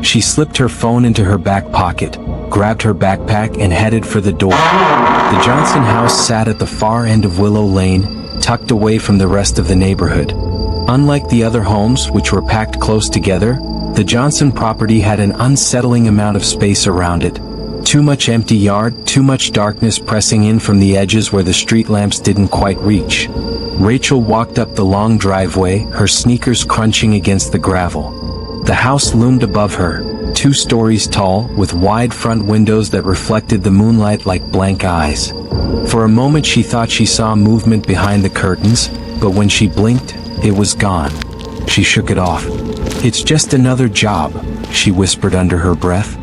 She slipped her phone into her back pocket, grabbed her backpack and headed for the door. The Johnson house sat at the far end of Willow Lane, tucked away from the rest of the neighborhood. Unlike the other homes, which were packed close together, the Johnson property had an unsettling amount of space around it. Too much empty yard, too much darkness pressing in from the edges where the street lamps didn't quite reach. Rachel walked up the long driveway, her sneakers crunching against the gravel. The house loomed above her, 2 stories tall, with wide front windows that reflected the moonlight like blank eyes. For a moment she thought she saw movement behind the curtains, but when she blinked, it was gone. She shook it off. "It's just another job," she whispered under her breath.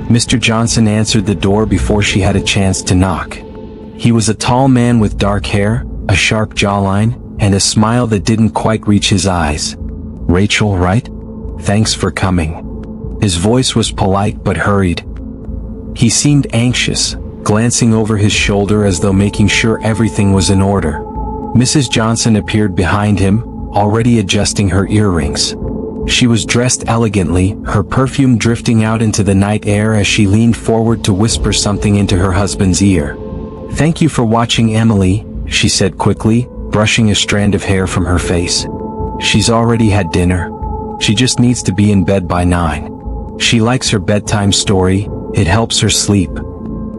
Mr. Johnson answered the door before she had a chance to knock. He was a tall man with dark hair, a sharp jawline, and a smile that didn't quite reach his eyes. "Rachel, right? Thanks for coming." His voice was polite but hurried. He seemed anxious, glancing over his shoulder as though making sure everything was in order. Mrs. Johnson appeared behind him, already adjusting her earrings. She was dressed elegantly, her perfume drifting out into the night air as she leaned forward to whisper something into her husband's ear. "Thank you for watching Emily," she said quickly, brushing a strand of hair from her face. "She's already had dinner. She just needs to be in bed by 9. She likes her bedtime story, it helps her sleep."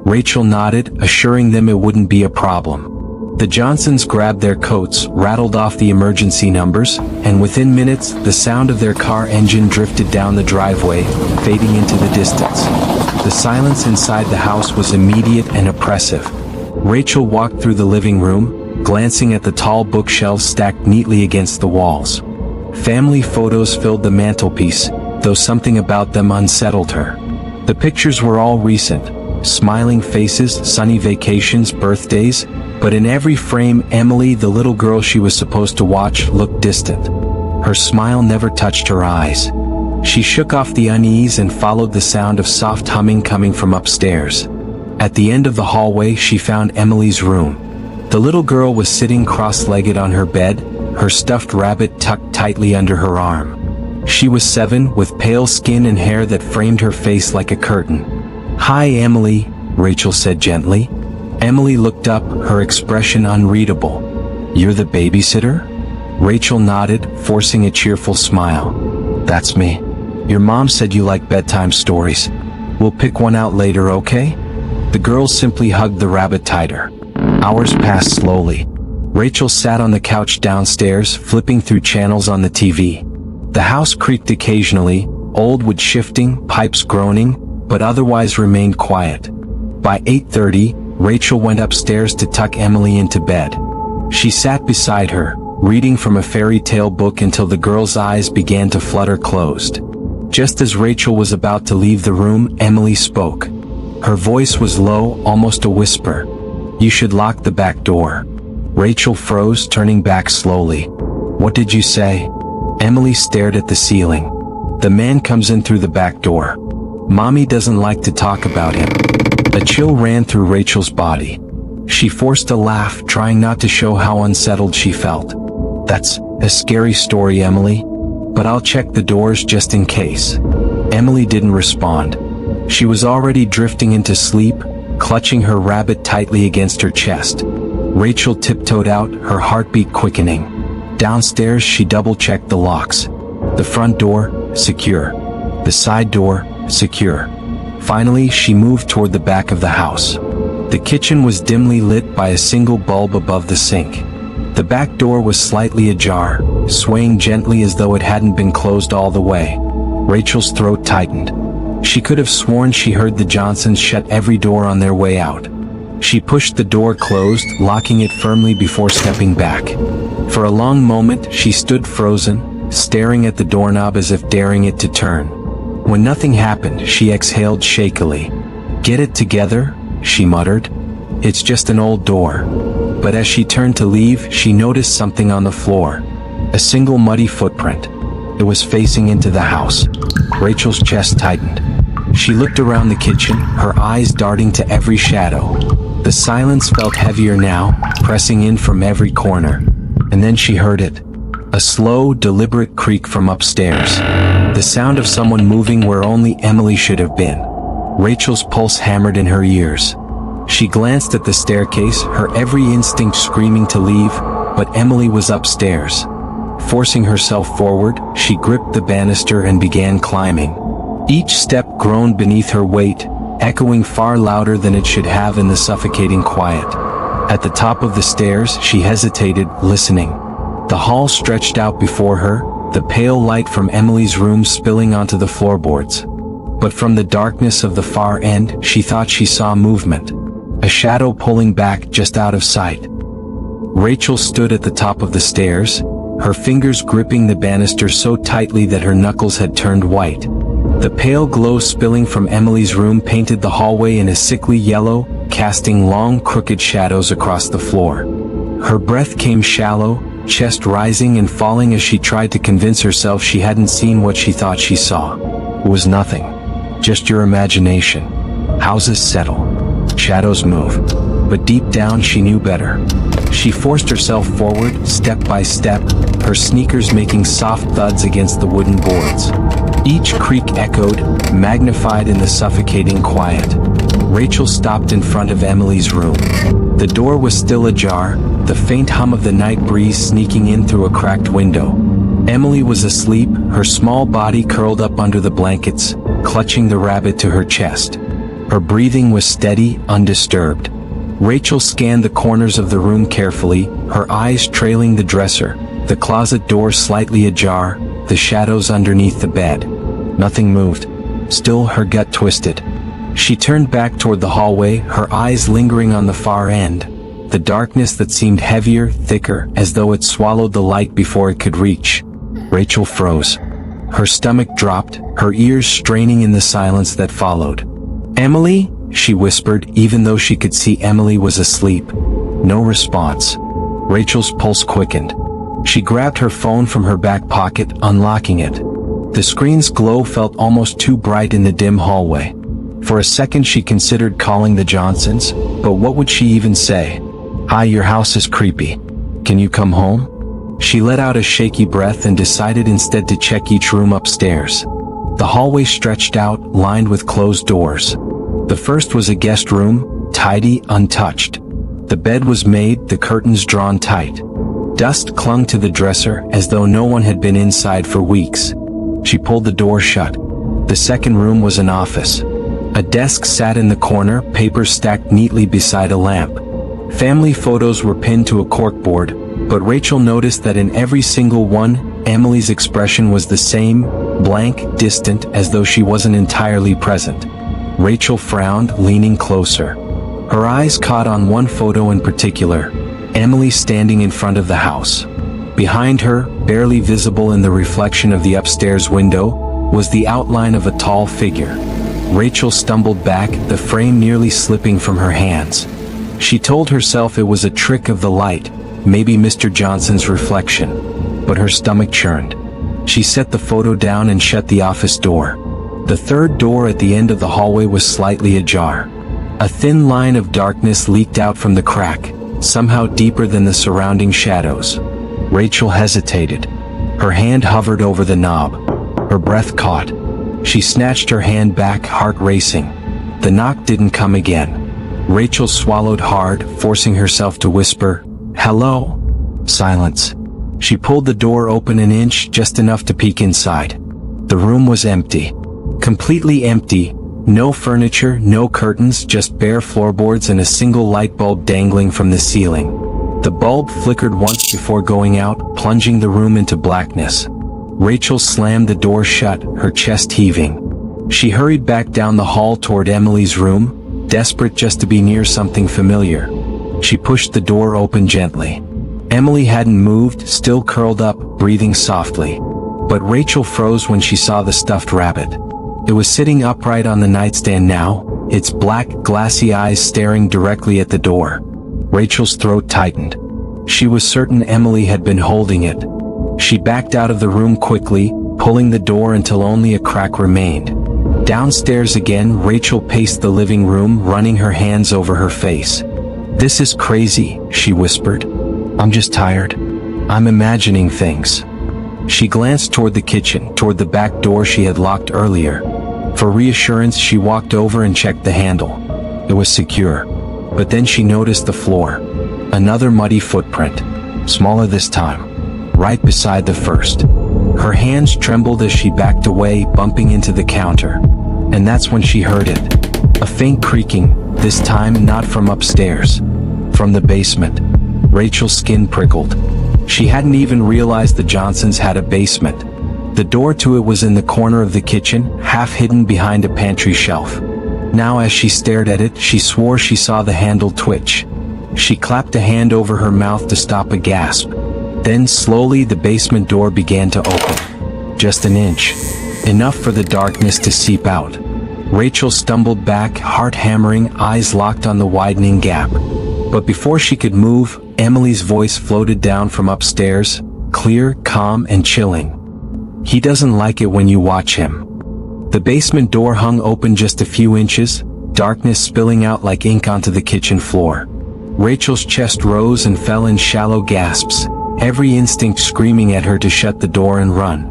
Rachel nodded, assuring them it wouldn't be a problem. The Johnsons grabbed their coats, rattled off the emergency numbers, and within minutes, the sound of their car engine drifted down the driveway, fading into the distance. The silence inside the house was immediate and oppressive. Rachel walked through the living room, glancing at the tall bookshelves stacked neatly against the walls. Family photos filled the mantelpiece, though something about them unsettled her. The pictures were all recent, smiling faces, sunny vacations, birthdays, but in every frame, Emily, the little girl she was supposed to watch, looked distant. Her smile never touched her eyes. She shook off the unease and followed the sound of soft humming coming from upstairs. At the end of the hallway, she found Emily's room. The little girl was sitting cross-legged on her bed, her stuffed rabbit tucked tightly under her arm. She was 7, with pale skin and hair that framed her face like a curtain. "Hi, Emily," Rachel said gently. Emily looked up, her expression unreadable. "You're the babysitter?" Rachel nodded, forcing a cheerful smile. "That's me. Your mom said you like bedtime stories. We'll pick one out later, okay?" The girl simply hugged the rabbit tighter. Hours passed slowly. Rachel sat on the couch downstairs, flipping through channels on the TV. The house creaked occasionally, old wood shifting, pipes groaning, but otherwise remained quiet. By 8:30, Rachel went upstairs to tuck Emily into bed. She sat beside her, reading from a fairy tale book until the girl's eyes began to flutter closed. Just as Rachel was about to leave the room, Emily spoke. Her voice was low, almost a whisper. "You should lock the back door." Rachel froze, turning back slowly. "What did you say?" Emily stared at the ceiling. "The man comes in through the back door. Mommy doesn't like to talk about him." A chill ran through Rachel's body. She forced a laugh, trying not to show how unsettled she felt. "That's a scary story, Emily. But I'll check the doors just in case." Emily didn't respond. She was already drifting into sleep, clutching her rabbit tightly against her chest. Rachel tiptoed out, her heartbeat quickening. Downstairs, she double-checked the locks. The front door, secure. The side door, secure. Finally, she moved toward the back of the house. The kitchen was dimly lit by a single bulb above the sink. The back door was slightly ajar, swaying gently as though it hadn't been closed all the way. Rachel's throat tightened. She could have sworn she heard the Johnsons shut every door on their way out. She pushed the door closed, locking it firmly before stepping back. For a long moment, she stood frozen, staring at the doorknob as if daring it to turn. When nothing happened, she exhaled shakily. "Get it together," she muttered. "It's just an old door." But as she turned to leave, she noticed something on the floor. A single muddy footprint. It was facing into the house. Rachel's chest tightened. She looked around the kitchen, her eyes darting to every shadow. The silence felt heavier now, pressing in from every corner. And then she heard it. A slow, deliberate creak from upstairs. The sound of someone moving where only Emily should have been. Rachel's pulse hammered in her ears. She glanced at the staircase, her every instinct screaming to leave, but Emily was upstairs. Forcing herself forward, she gripped the banister and began climbing. Each step groaned beneath her weight, echoing far louder than it should have in the suffocating quiet. At the top of the stairs, she hesitated, listening. The hall stretched out before her, the pale light from Emily's room spilling onto the floorboards. But from the darkness of the far end, she thought she saw movement. A shadow pulling back just out of sight. Rachel stood at the top of the stairs, her fingers gripping the banister so tightly that her knuckles had turned white. The pale glow spilling from Emily's room painted the hallway in a sickly yellow, casting long crooked shadows across the floor. Her breath came shallow, chest rising and falling as she tried to convince herself she hadn't seen what she thought she saw. It was nothing. Just your imagination. Houses settle. Shadows move. But deep down she knew better. She forced herself forward, step by step, her sneakers making soft thuds against the wooden boards. Each creak echoed, magnified in the suffocating quiet. Rachel stopped in front of Emily's room. The door was still ajar, the faint hum of the night breeze sneaking in through a cracked window. Emily was asleep, her small body curled up under the blankets, clutching the rabbit to her chest. Her breathing was steady, undisturbed. Rachel scanned the corners of the room carefully, her eyes trailing the dresser, the closet door slightly ajar, the shadows underneath the bed. Nothing moved. Still, her gut twisted. She turned back toward the hallway, her eyes lingering on the far end, the darkness that seemed heavier, thicker, as though it swallowed the light before it could reach. Rachel froze. Her stomach dropped, her ears straining in the silence that followed. "Emily?" she whispered, even though she could see Emily was asleep. No response. Rachel's pulse quickened. She grabbed her phone from her back pocket, unlocking it. The screen's glow felt almost too bright in the dim hallway. For a second she considered calling the Johnsons, but what would she even say? "Hi, your house is creepy. Can you come home?" She let out a shaky breath and decided instead to check each room upstairs. The hallway stretched out, lined with closed doors. The first was a guest room, tidy, untouched. The bed was made, the curtains drawn tight. Dust clung to the dresser as though no one had been inside for weeks. She pulled the door shut. The second room was an office. A desk sat in the corner, papers stacked neatly beside a lamp. Family photos were pinned to a corkboard, but Rachel noticed that in every single one, Emily's expression was the same, blank, distant, as though she wasn't entirely present. Rachel frowned, leaning closer. Her eyes caught on one photo in particular, Emily standing in front of the house. Behind her, barely visible in the reflection of the upstairs window, was the outline of a tall figure. Rachel stumbled back, the frame nearly slipping from her hands. She told herself it was a trick of the light, maybe Mr. Johnson's reflection. But her stomach churned. She set the photo down and shut the office door. The third door at the end of the hallway was slightly ajar. A thin line of darkness leaked out from the crack, somehow deeper than the surrounding shadows. Rachel hesitated. Her hand hovered over the knob. Her breath caught. She snatched her hand back, heart racing. The knock didn't come again. Rachel swallowed hard, forcing herself to whisper, "Hello?" Silence. She pulled the door open an inch, just enough to peek inside. The room was empty. Completely empty. No furniture, no curtains, just bare floorboards and a single light bulb dangling from the ceiling. The bulb flickered once before going out, plunging the room into blackness. Rachel slammed the door shut, her chest heaving. She hurried back down the hall toward Emily's room, desperate just to be near something familiar. She pushed the door open gently. Emily hadn't moved, still curled up, breathing softly. But Rachel froze when she saw the stuffed rabbit. It was sitting upright on the nightstand now, its black, glassy eyes staring directly at the door. Rachel's throat tightened. She was certain Emily had been holding it. She backed out of the room quickly, pulling the door until only a crack remained. Downstairs again, Rachel paced the living room, running her hands over her face. "This is crazy," she whispered. "I'm just tired. I'm imagining things." She glanced toward the kitchen, toward the back door she had locked earlier. For reassurance, she walked over and checked the handle. It was secure. But then she noticed the floor. Another muddy footprint. Smaller this time. Right beside the first. Her hands trembled as she backed away, bumping into the counter. And that's when she heard it. A faint creaking, this time not from upstairs. From the basement. Rachel's skin prickled. She hadn't even realized the Johnsons had a basement. The door to it was in the corner of the kitchen, half hidden behind a pantry shelf. Now as she stared at it, she swore she saw the handle twitch. She clapped a hand over her mouth to stop a gasp. Then slowly the basement door began to open. Just an inch. Enough for the darkness to seep out. Rachel stumbled back, heart hammering, eyes locked on the widening gap. But before she could move, Emily's voice floated down from upstairs, clear, calm, and chilling. "He doesn't like it when you watch him." The basement door hung open just a few inches, darkness spilling out like ink onto the kitchen floor. Rachel's chest rose and fell in shallow gasps, every instinct screaming at her to shut the door and run.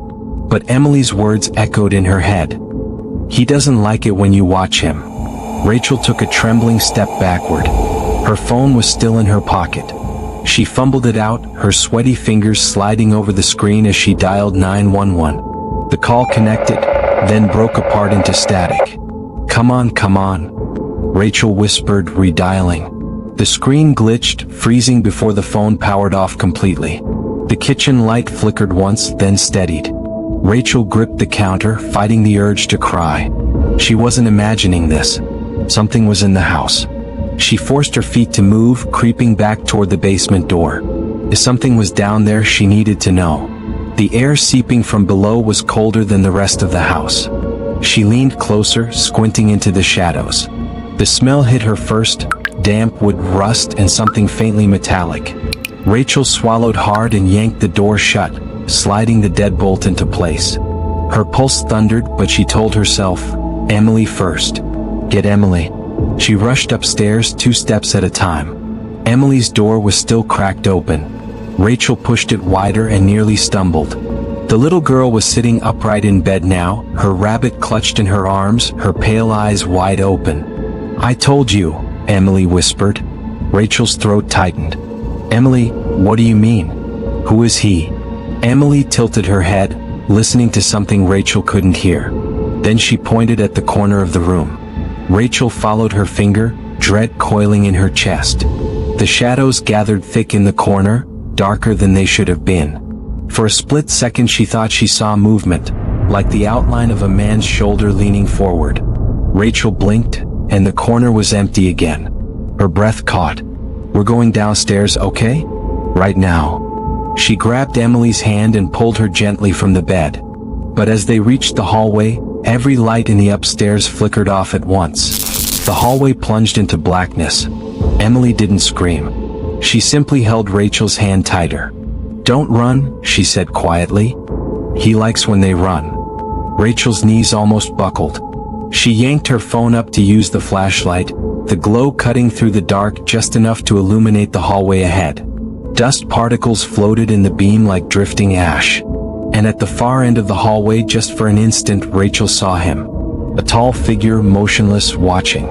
But Emily's words echoed in her head. "He doesn't like it when you watch him." Rachel took a trembling step backward. Her phone was still in her pocket. She fumbled it out, her sweaty fingers sliding over the screen as she dialed 911. The call connected, then broke apart into static. Come on," Rachel whispered, redialing. The screen glitched, freezing before the phone powered off completely. The kitchen light flickered once, then steadied. Rachel gripped the counter, fighting the urge to cry. She wasn't imagining this. Something was in the house. She forced her feet to move, creeping back toward the basement door. If something was down there, she needed to know. The air seeping from below was colder than the rest of the house. She leaned closer, squinting into the shadows. The smell hit her first, damp wood, rust, and something faintly metallic. Rachel swallowed hard and yanked the door shut, sliding the deadbolt into place. Her pulse thundered, but she told herself, "Emily first. Get Emily." She rushed upstairs, 2 steps at a time. Emily's door was still cracked open. Rachel pushed it wider and nearly stumbled. The little girl was sitting upright in bed now, her rabbit clutched in her arms, her pale eyes wide open. "I told you," Emily whispered. Rachel's throat tightened. "Emily, what do you mean? Who is he?" Emily tilted her head, listening to something Rachel couldn't hear. Then she pointed at the corner of the room. Rachel followed her finger, dread coiling in her chest. The shadows gathered thick in the corner, darker than they should have been. For a split second she thought she saw movement, like the outline of a man's shoulder leaning forward. Rachel blinked, and the corner was empty again. Her breath caught. "We're going downstairs, okay? Right now." She grabbed Emily's hand and pulled her gently from the bed. But as they reached the hallway, every light in the upstairs flickered off at once. The hallway plunged into blackness. Emily didn't scream. She simply held Rachel's hand tighter. "Don't run," she said quietly. "He likes when they run." Rachel's knees almost buckled. She yanked her phone up to use the flashlight, the glow cutting through the dark just enough to illuminate the hallway ahead. Dust particles floated in the beam like drifting ash. And at the far end of the hallway, just for an instant, Rachel saw him. A tall figure, motionless, watching.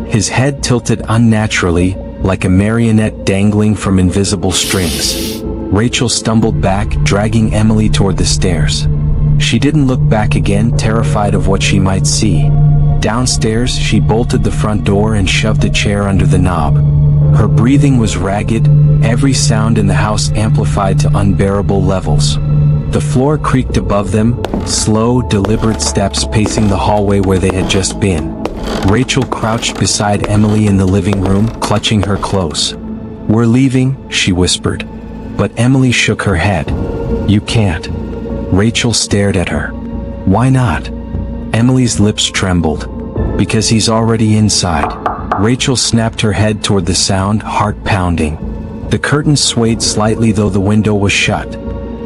His head tilted unnaturally, like a marionette dangling from invisible strings. Rachel stumbled back, dragging Emily toward the stairs. She didn't look back again, terrified of what she might see. Downstairs, she bolted the front door and shoved a chair under the knob. Her breathing was ragged, every sound in the house amplified to unbearable levels. The floor creaked above them, slow, deliberate steps pacing the hallway where they had just been. Rachel crouched beside Emily in the living room, clutching her close. "We're leaving," she whispered. But Emily shook her head. "You can't." Rachel stared at her. "Why not?" Emily's lips trembled. "Because he's already inside." Rachel snapped her head toward the sound, heart pounding. The curtains swayed slightly though the window was shut.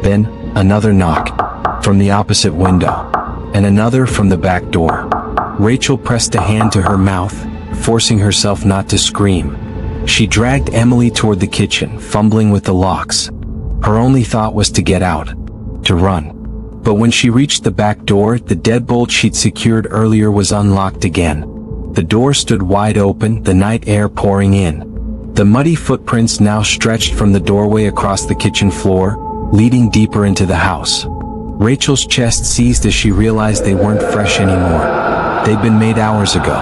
Then, another knock. From the opposite window. And another from the back door. Rachel pressed a hand to her mouth, forcing herself not to scream. She dragged Emily toward the kitchen, fumbling with the locks. Her only thought was to get out. To run. But when she reached the back door, the deadbolt she'd secured earlier was unlocked again. The door stood wide open, the night air pouring in. The muddy footprints now stretched from the doorway across the kitchen floor, leading deeper into the house. Rachel's chest seized as she realized they weren't fresh anymore. They'd been made hours ago.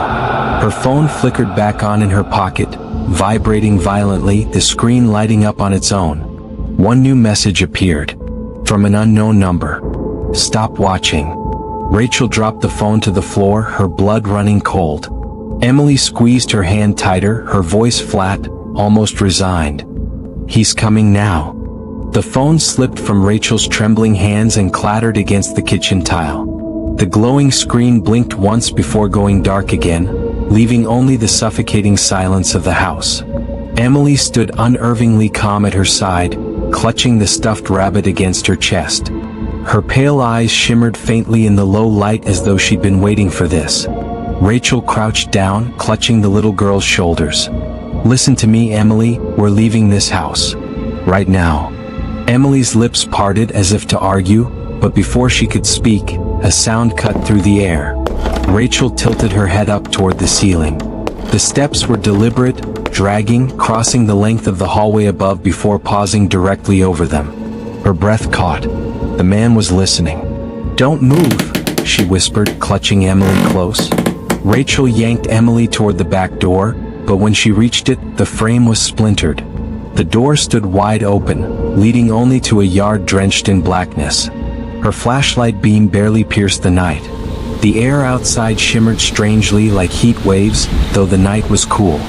Her phone flickered back on in her pocket, vibrating violently, the screen lighting up on its own. One new message appeared. From an unknown number. "Stop watching." Rachel dropped the phone to the floor, her blood running cold. Emily squeezed her hand tighter, her voice flat, almost resigned. "He's coming now." The phone slipped from Rachel's trembling hands and clattered against the kitchen tile. The glowing screen blinked once before going dark again, leaving only the suffocating silence of the house. Emily stood unnervingly calm at her side, clutching the stuffed rabbit against her chest. Her pale eyes shimmered faintly in the low light as though she'd been waiting for this. Rachel crouched down, clutching the little girl's shoulders. "Listen to me, Emily, we're leaving this house. Right now." Emily's lips parted as if to argue, but before she could speak, a sound cut through the air. Rachel tilted her head up toward the ceiling. The steps were deliberate, dragging, crossing the length of the hallway above before pausing directly over them. Her breath caught. The man was listening. "Don't move," she whispered, clutching Emily close. Rachel yanked Emily toward the back door, but when she reached it, the frame was splintered. The door stood wide open, leading only to a yard drenched in blackness. Her flashlight beam barely pierced the night. The air outside shimmered strangely like heat waves, though the night was cool.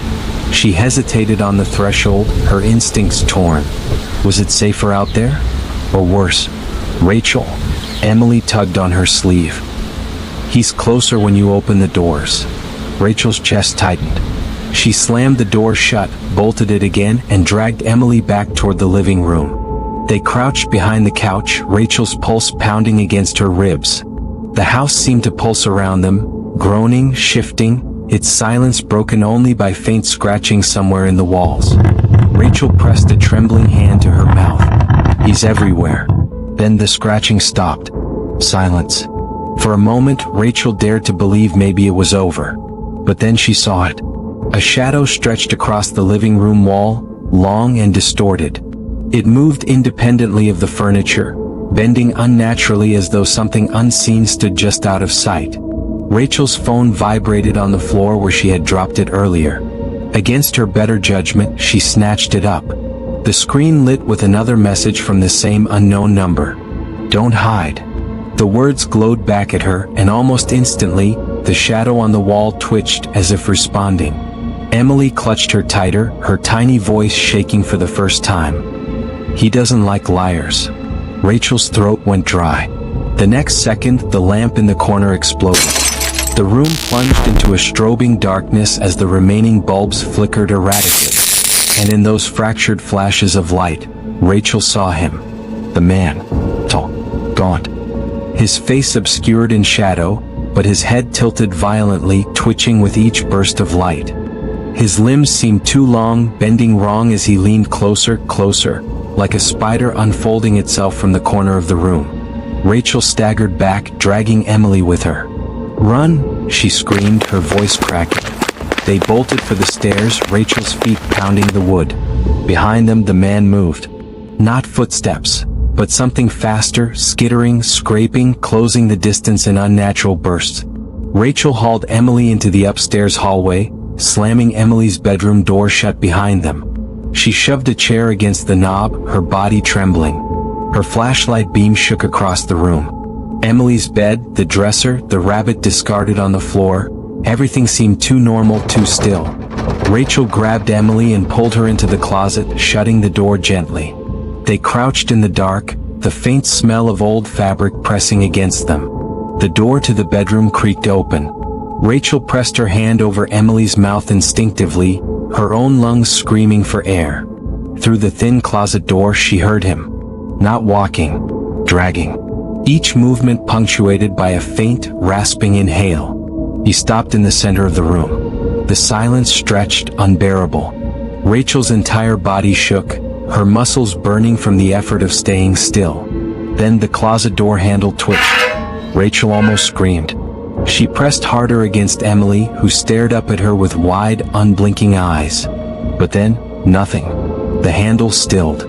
She hesitated on the threshold, her instincts torn. Was it safer out there? Or worse? "Rachel." Emily tugged on her sleeve. "He's closer when you open the doors." Rachel's chest tightened. She slammed the door shut, bolted it again, and dragged Emily back toward the living room. They crouched behind the couch, Rachel's pulse pounding against her ribs. The house seemed to pulse around them, groaning, shifting, its silence broken only by faint scratching somewhere in the walls. Rachel pressed a trembling hand to her mouth. "He's everywhere." Then the scratching stopped. Silence. For a moment, Rachel dared to believe maybe it was over. But then she saw it. A shadow stretched across the living room wall, long and distorted. It moved independently of the furniture, bending unnaturally as though something unseen stood just out of sight. Rachel's phone vibrated on the floor where she had dropped it earlier. Against her better judgment, she snatched it up. The screen lit with another message from the same unknown number. "Don't hide." The words glowed back at her, and almost instantly, the shadow on the wall twitched as if responding. Emily clutched her tighter, her tiny voice shaking for the first time. "He doesn't like liars." Rachel's throat went dry. The next second, the lamp in the corner exploded. The room plunged into a strobing darkness as the remaining bulbs flickered erratically. And in those fractured flashes of light, Rachel saw him. The man. Tall. Gaunt. His face obscured in shadow, but his head tilted violently, twitching with each burst of light. His limbs seemed too long, bending wrong as he leaned closer, like a spider unfolding itself from the corner of the room. Rachel staggered back, dragging Emily with her. "Run!" she screamed, her voice cracking. They bolted for the stairs, Rachel's feet pounding the wood. Behind them, the man moved. Not footsteps, but something faster, skittering, scraping, closing the distance in unnatural bursts. Rachel hauled Emily into the upstairs hallway, slamming Emily's bedroom door shut behind them. She shoved a chair against the knob, her body trembling. Her flashlight beam shook across the room. Emily's bed, the dresser, the rabbit discarded on the floor, everything seemed too normal, too still. Rachel grabbed Emily and pulled her into the closet, shutting the door gently. They crouched in the dark, the faint smell of old fabric pressing against them. The door to the bedroom creaked open. Rachel pressed her hand over Emily's mouth instinctively, her own lungs screaming for air. Through the thin closet door she heard him. Not walking, dragging. Each movement punctuated by a faint, rasping inhale. He stopped in the center of the room. The silence stretched, unbearable. Rachel's entire body shook, her muscles burning from the effort of staying still. Then the closet door handle twitched. Rachel almost screamed. She pressed harder against Emily, who stared up at her with wide, unblinking eyes. But then, nothing. The handle stilled.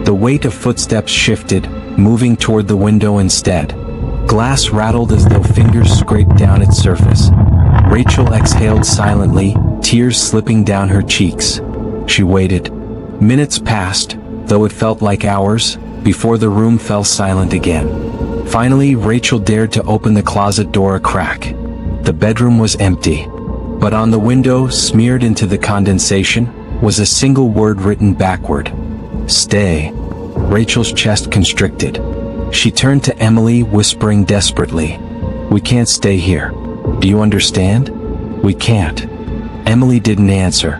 The weight of footsteps shifted, moving toward the window instead. Glass rattled as though fingers scraped down its surface. Rachel exhaled silently, tears slipping down her cheeks. She waited. Minutes passed, though it felt like hours, before the room fell silent again. Finally, Rachel dared to open the closet door a crack. The bedroom was empty. But on the window, smeared into the condensation, was a single word written backward. "Stay." Rachel's chest constricted. She turned to Emily, whispering desperately, "We can't stay here. Do you understand? We can't." Emily didn't answer.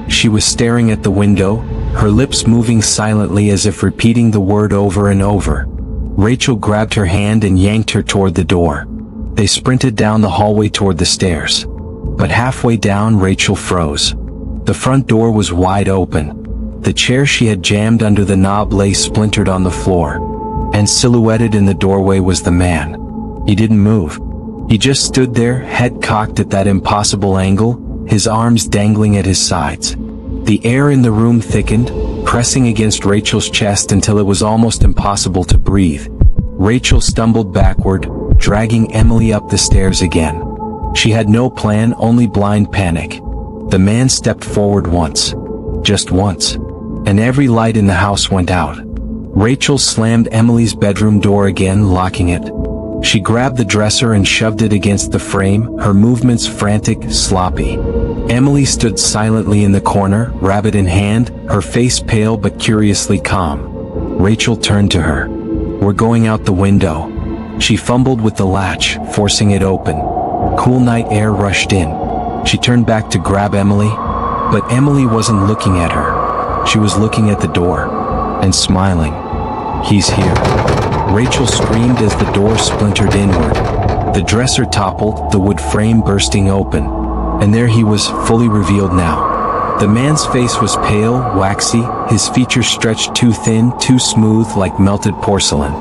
She was staring at the window, her lips moving silently as if repeating the word over and over. Rachel grabbed her hand and yanked her toward the door. They sprinted down the hallway toward the stairs. But halfway down, Rachel froze. The front door was wide open. The chair she had jammed under the knob lay splintered on the floor. And silhouetted in the doorway was the man. He didn't move. He just stood there, head cocked at that impossible angle, his arms dangling at his sides. The air in the room thickened, pressing against Rachel's chest until it was almost impossible to breathe. Rachel stumbled backward, dragging Emily up the stairs again. She had no plan, only blind panic. The man stepped forward once. Just once. And every light in the house went out. Rachel slammed Emily's bedroom door again, locking it. She grabbed the dresser and shoved it against the frame, her movements frantic, sloppy. Emily stood silently in the corner, rabbit in hand, her face pale but curiously calm. Rachel turned to her. "We're going out the window." She fumbled with the latch, forcing it open. Cool night air rushed in. She turned back to grab Emily, but Emily wasn't looking at her. She was looking at the door, and smiling. "He's here." Rachel screamed as the door splintered inward. The dresser toppled, the wood frame bursting open. And there he was, fully revealed now. The man's face was pale, waxy, his features stretched too thin, too smooth, like melted porcelain.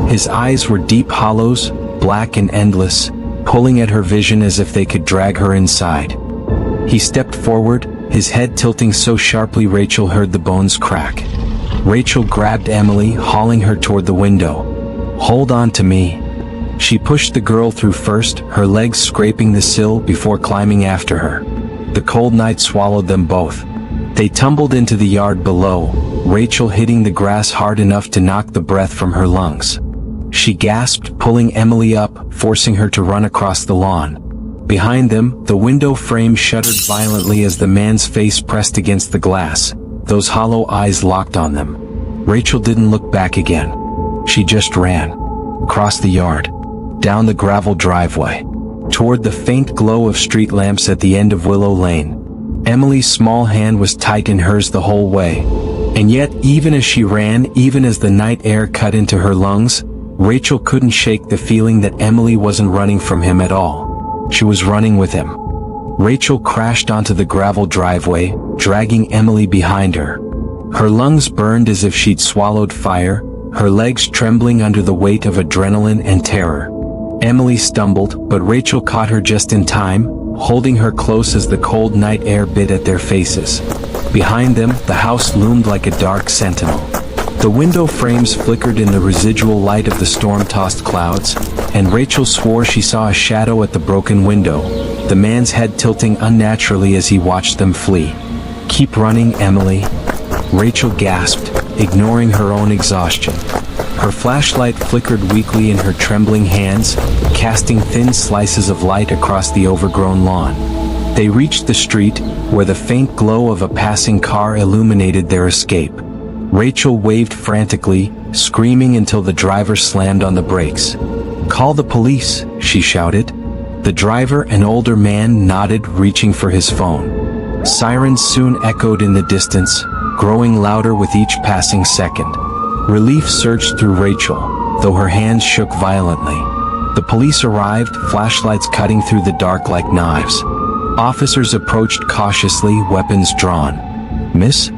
His eyes were deep hollows, black and endless, pulling at her vision as if they could drag her inside. He stepped forward, his head tilting so sharply Rachel heard the bones crack. Rachel grabbed Emily, hauling her toward the window. "Hold on to me." She pushed the girl through first, her legs scraping the sill before climbing after her. The cold night swallowed them both. They tumbled into the yard below, Rachel hitting the grass hard enough to knock the breath from her lungs. She gasped, pulling Emily up, forcing her to run across the lawn. Behind them, the window frame shuddered violently as the man's face pressed against the glass, those hollow eyes locked on them. Rachel didn't look back again. She just ran. Across the yard. Down the gravel driveway. Toward the faint glow of street lamps at the end of Willow Lane. Emily's small hand was tight in hers the whole way. And yet, even as she ran, even as the night air cut into her lungs, Rachel couldn't shake the feeling that Emily wasn't running from him at all. She was running with him. Rachel crashed onto the gravel driveway, dragging Emily behind her. Her lungs burned as if she'd swallowed fire, her legs trembling under the weight of adrenaline and terror. Emily stumbled, but Rachel caught her just in time, holding her close as the cold night air bit at their faces. Behind them, the house loomed like a dark sentinel. The window frames flickered in the residual light of the storm-tossed clouds, and Rachel swore she saw a shadow at the broken window, the man's head tilting unnaturally as he watched them flee. "Keep running, Emily," Rachel gasped, ignoring her own exhaustion. Her flashlight flickered weakly in her trembling hands, casting thin slices of light across the overgrown lawn. They reached the street, where the faint glow of a passing car illuminated their escape. Rachel waved frantically, screaming until the driver slammed on the brakes. "Call the police," she shouted. The driver, an older man, nodded, reaching for his phone. Sirens soon echoed in the distance, growing louder with each passing second. Relief surged through Rachel, though her hands shook violently. The police arrived, flashlights cutting through the dark like knives. Officers approached cautiously, weapons drawn. "Miss,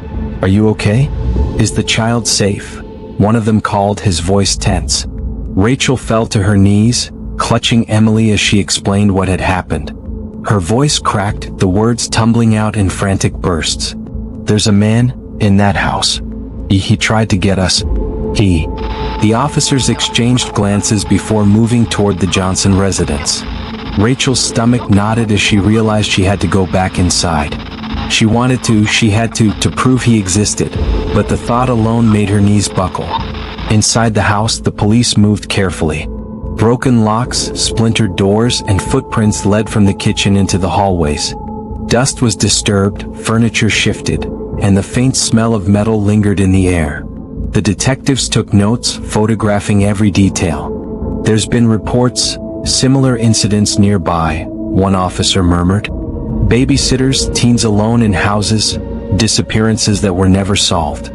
are you okay? Is the child safe?" one of them called, his voice tense. Rachel fell to her knees, clutching Emily as she explained what had happened. Her voice cracked, the words tumbling out in frantic bursts. "There's a man in that house. He tried to get us. The officers exchanged glances before moving toward the Johnson residence. Rachel's stomach knotted as she realized she had to go back inside. She had to prove he existed, but the thought alone made her knees buckle. Inside the house, the police moved carefully. Broken locks, splintered doors, and footprints led from the kitchen into the hallways. Dust was disturbed, furniture shifted, and the faint smell of metal lingered in the air. The detectives took notes, photographing every detail. "There's been reports, similar incidents nearby," one officer murmured. "Babysitters, teens alone in houses, disappearances that were never solved.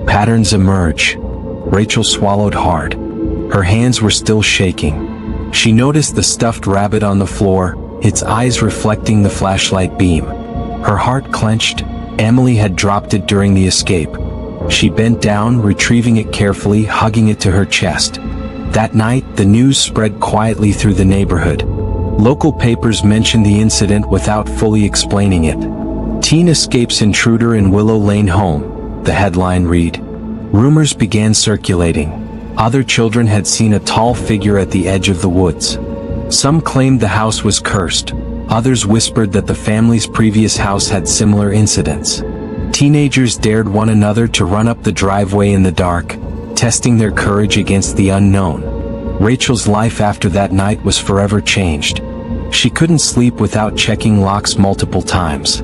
Patterns emerge." Rachel swallowed hard. Her hands were still shaking. She noticed the stuffed rabbit on the floor, its eyes reflecting the flashlight beam. Her heart clenched. Emily had dropped it during the escape. She bent down, retrieving it carefully, hugging it to her chest. That night, the news spread quietly through the neighborhood. Local papers mentioned the incident without fully explaining it. "Teen escapes intruder in Willow Lane home," the headline read. Rumors began circulating. Other children had seen a tall figure at the edge of the woods. Some claimed the house was cursed. Others whispered that the family's previous house had similar incidents. Teenagers dared one another to run up the driveway in the dark, testing their courage against the unknown. Rachel's life after that night was forever changed. She couldn't sleep without checking locks multiple times.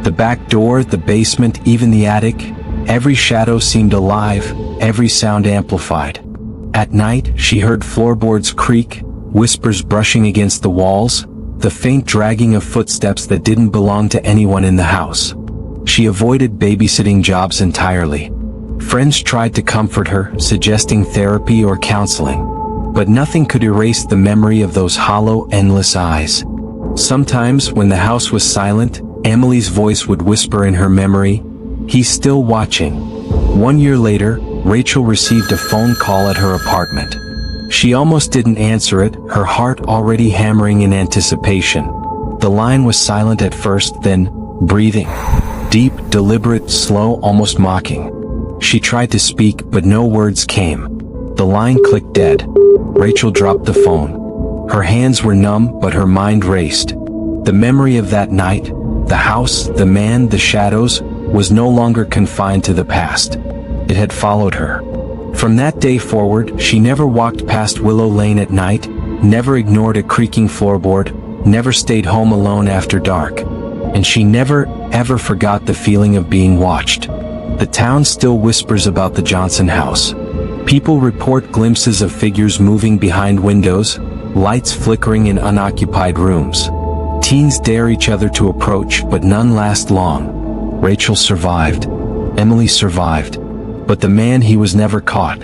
The back door, the basement, even the attic, every shadow seemed alive, every sound amplified. At night, she heard floorboards creak, whispers brushing against the walls, the faint dragging of footsteps that didn't belong to anyone in the house. She avoided babysitting jobs entirely. Friends tried to comfort her, suggesting therapy or counseling. But nothing could erase the memory of those hollow, endless eyes. Sometimes, when the house was silent, Emily's voice would whisper in her memory, "He's still watching." 1 year later, Rachel received a phone call at her apartment. She almost didn't answer it, her heart already hammering in anticipation. The line was silent at first, then, breathing. Deep, deliberate, slow, almost mocking. She tried to speak, but no words came. The line clicked dead. Rachel dropped the phone. Her hands were numb, but her mind raced. The memory of that night, The house, the man, the shadows, was no longer confined to the past. It had followed her. From that day forward, she never walked past Willow Lane at night, never ignored a creaking floorboard, never stayed home alone after dark. And she never, ever forgot the feeling of being watched. The town still whispers about the Johnson house. People report glimpses of figures moving behind windows, lights flickering in unoccupied rooms. Teens dare each other to approach, but none last long. Rachel survived. Emily survived. But the man, he was never caught.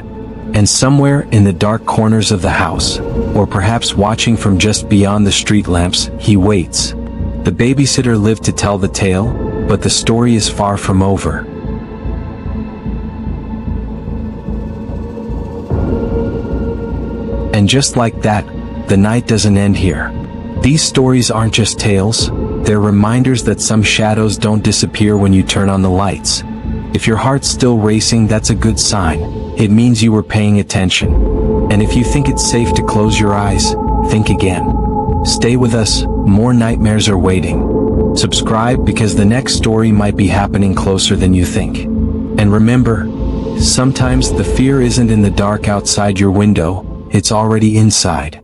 And somewhere in the dark corners of the house, or perhaps watching from just beyond the street lamps, he waits. The babysitter lived to tell the tale, but the story is far from over. And just like that, the night doesn't end here. These stories aren't just tales, they're reminders that some shadows don't disappear when you turn on the lights. If your heart's still racing, that's a good sign. It means you were paying attention. And if you think it's safe to close your eyes, think again. Stay with us, more nightmares are waiting. Subscribe because the next story might be happening closer than you think. And remember, sometimes the fear isn't in the dark outside your window, it's already inside.